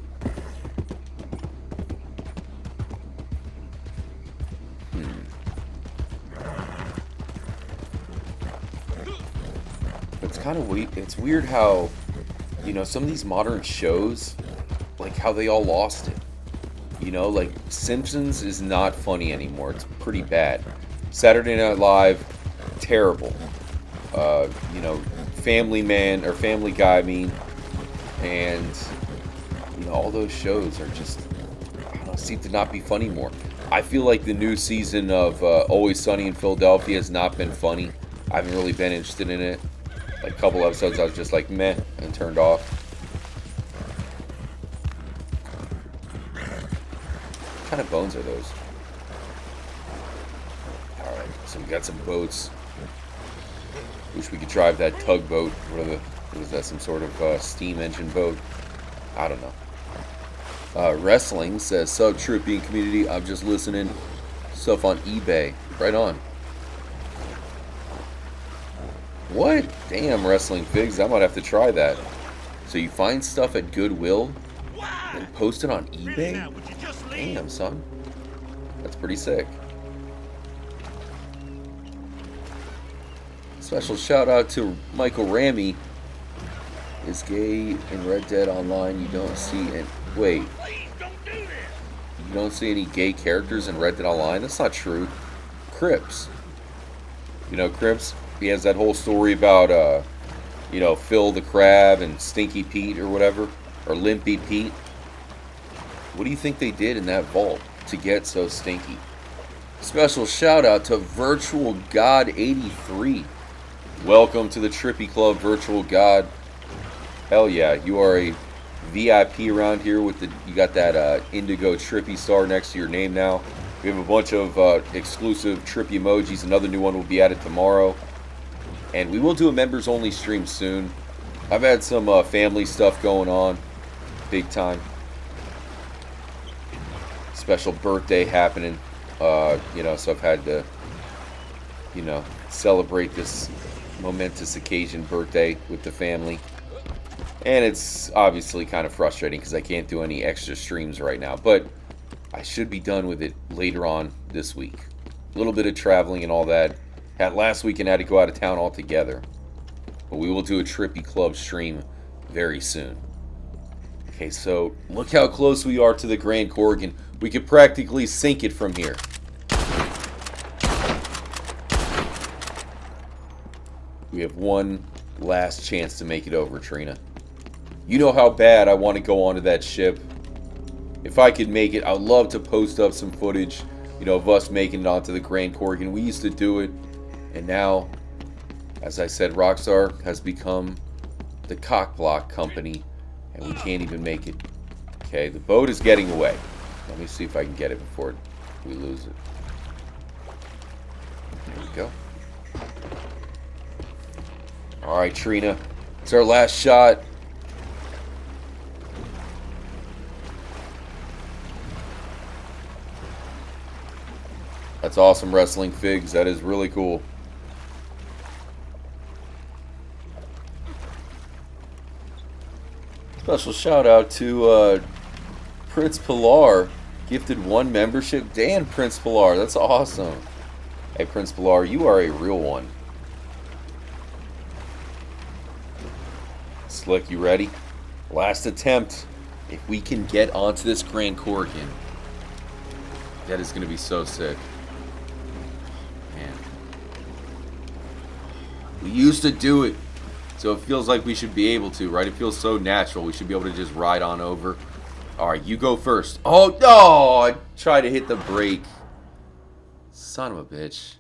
It's kind of weird. It's weird how, you know, some of these modern shows, like how they all lost it. You know, like Simpsons is not funny anymore. It's pretty bad. Saturday Night Live, terrible. You know, Family Man or Family Guy, I mean, and you know, all those shows are just, I don't know, seem to not be funny more. I feel like the new season of Always Sunny in Philadelphia has not been funny. I haven't really been interested in it. Like a couple episodes, I was just like meh and turned off. kind of bones are those? Alright, so we got some boats. Wish we could drive that tugboat. What is that, some sort of steam engine boat? I don't know. Wrestling says, sub tripping community, I'm just listening. Stuff on eBay. Right on. What? Damn, Wrestling Figs, I might have to try that. So you find stuff at Goodwill and post it on eBay? Damn, son. That's pretty sick. Special shout out to Michael Ramey. Is gay in Red Dead Online. You don't see any... Wait. You don't see any gay characters in Red Dead Online? That's not true. Cripps. You know Cripps? He has that whole story about, you know, Phil the Crab and Stinky Pete or whatever. Or Limpy Pete. What do you think they did in that vault to get so stinky? Special shout out to Virtual God 83. Welcome to the Trippy Club, Virtual God. Hell yeah, you are a VIP around here with the, you got that Indigo Trippy star next to your name now. We have a bunch of exclusive Trippy emojis. Another new one will be added tomorrow. And we will do a members only stream soon. I've had some family stuff going on. Big time. Special birthday happening. You know, so I've had to, you know, celebrate this momentous occasion, birthday, with the family. And it's obviously kind of frustrating because I can't do any extra streams right now. But I should be done with it later on this week. A little bit of traveling and all that. Last weekend I had to go out of town altogether. But we will do a Trippy Club stream very soon. Okay, so look how close we are to the Grand Corrigan. We could practically sink it from here. We have one last chance to make it over, Trina. You know how bad I want to go onto that ship. If I could make it, I'd love to post up some footage, you know, of us making it onto the Grand Corrigan. We used to do it, and now, as I said, Rockstar has become the cockblock company, and we can't even make it. Okay, the boat is getting away. Let me see if I can get it before we lose it. There we go. Alright, Trina. It's our last shot. That's awesome, Wrestling Figs. That is really cool. Special shout out to Prince Pilar. Gifted 1 membership. Dan Prince Pilar. That's awesome. Hey, Prince Pilar, you are a real one. Slick, you ready? Last attempt. If we can get onto this Grand Corrigan, that is going to be so sick. Man. We used to do it, so it feels like we should be able to, right? It feels so natural. We should be able to just ride on over. Alright, you go first. Oh, no! I tried to hit the brake. Son of a bitch.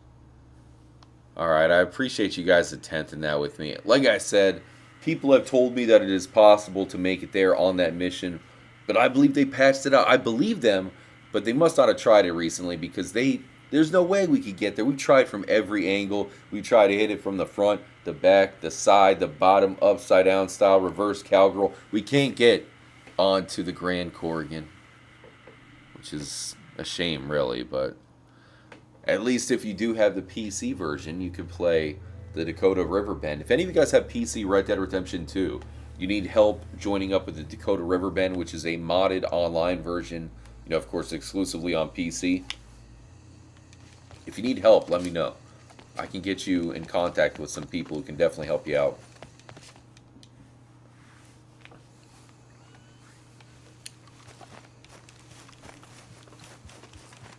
Alright, I appreciate you guys attempting that with me. Like I said, people have told me that it is possible to make it there on that mission, but I believe they patched it out. I believe them, but they must not have tried it recently because there's no way we could get there. We tried from every angle. We tried to hit it from the front, the back, the side, the bottom, upside down style, reverse cowgirl. We can't get onto the Grand Corrigan, which is a shame, really, but at least if you do have the PC version, you could play the Dakota Riverbend. If any of you guys have PC Red Dead Redemption 2, you need help joining up with the Dakota Riverbend, which is a modded online version, you know, of course, exclusively on PC. If you need help, let me know. I can get you in contact with some people who can definitely help you out.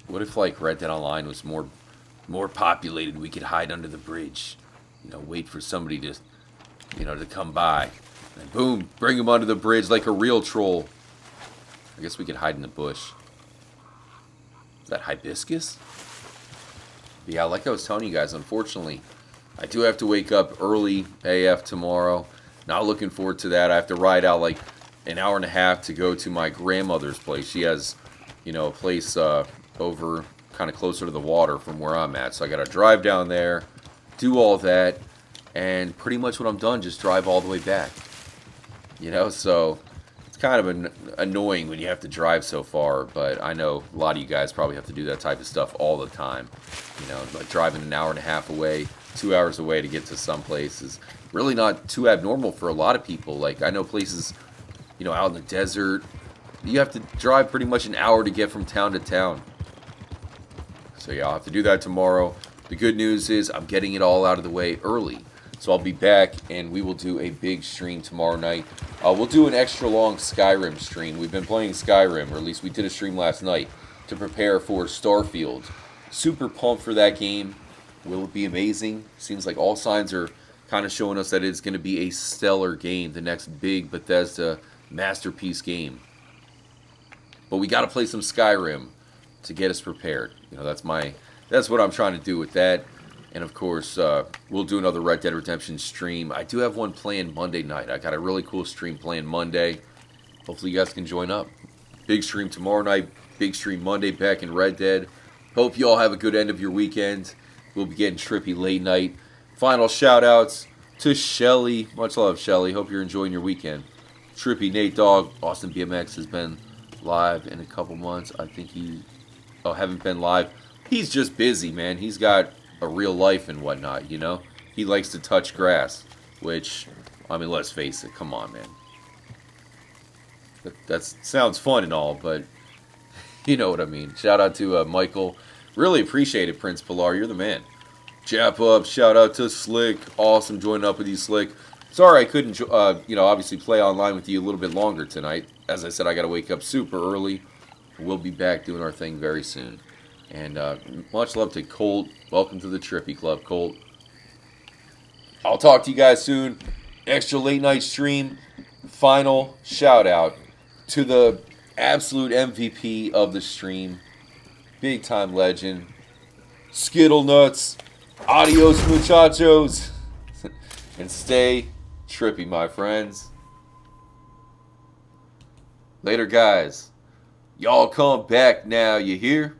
What if, like, Red Dead Online was more populated? We could hide under the bridge. You know, wait for somebody to, you know, to come by. And boom, bring them under the bridge like a real troll. I guess we could hide in the bush. Is that hibiscus? But yeah, like I was telling you guys, unfortunately, I do have to wake up early AF tomorrow. Not looking forward to that. I have to ride out like an hour and a half to go to my grandmother's place. She has a place over kind of closer to the water from where I'm at. So I got to drive down there, do all that, and pretty much when I'm done, just drive all the way back. So it's kind of annoying when you have to drive so far, but I know a lot of you guys probably have to do that type of stuff all the time. Like driving an hour and a half away, 2 hours away to get to some place is really not too abnormal for a lot of people. Like I know places, out in the desert, you have to drive pretty much an hour to get from town to town. So yeah, I'll have to do that tomorrow. The good news is I'm getting it all out of the way early. So I'll be back and we will do a big stream tomorrow night. We'll do an extra long Skyrim stream. We've been playing Skyrim, or at least we did a stream last night, to prepare for Starfield. Super pumped for that game. Will it be amazing? Seems like all signs are kind of showing us that it's going to be a stellar game. The next big Bethesda masterpiece game. But we got to play some Skyrim to get us prepared. That's what I'm trying to do with that. And of course, we'll do another Red Dead Redemption stream. I do have one planned Monday night. I got a really cool stream planned Monday. Hopefully you guys can join up. Big stream tomorrow night. Big stream Monday back in Red Dead. Hope you all have a good end of your weekend. We'll be getting trippy late night. Final shout outs to Shelly. Much love, Shelly. Hope you're enjoying your weekend. Trippy, Nate Dogg, Austin BMX has been live in a couple months. I think haven't been live. He's just busy, man. He's got a real life and whatnot, He likes to touch grass, which, let's face it. Come on, man. That sounds fun and all, but you know what I mean. Shout out to Michael. Really appreciate it, Prince Pilar. You're the man. Jap up. Shout out to Slick. Awesome joining up with you, Slick. Sorry I couldn't, obviously play online with you a little bit longer tonight. As I said, I got to wake up super early. We'll be back doing our thing very soon. And much love to Colt. Welcome to the Trippy Club, Colt. I'll talk to you guys soon. Extra late night stream. Final shout out to the absolute MVP of the stream. Big time legend. Skittle Nuts. Adios, muchachos. And stay trippy, my friends. Later, guys. Y'all come back now, you hear?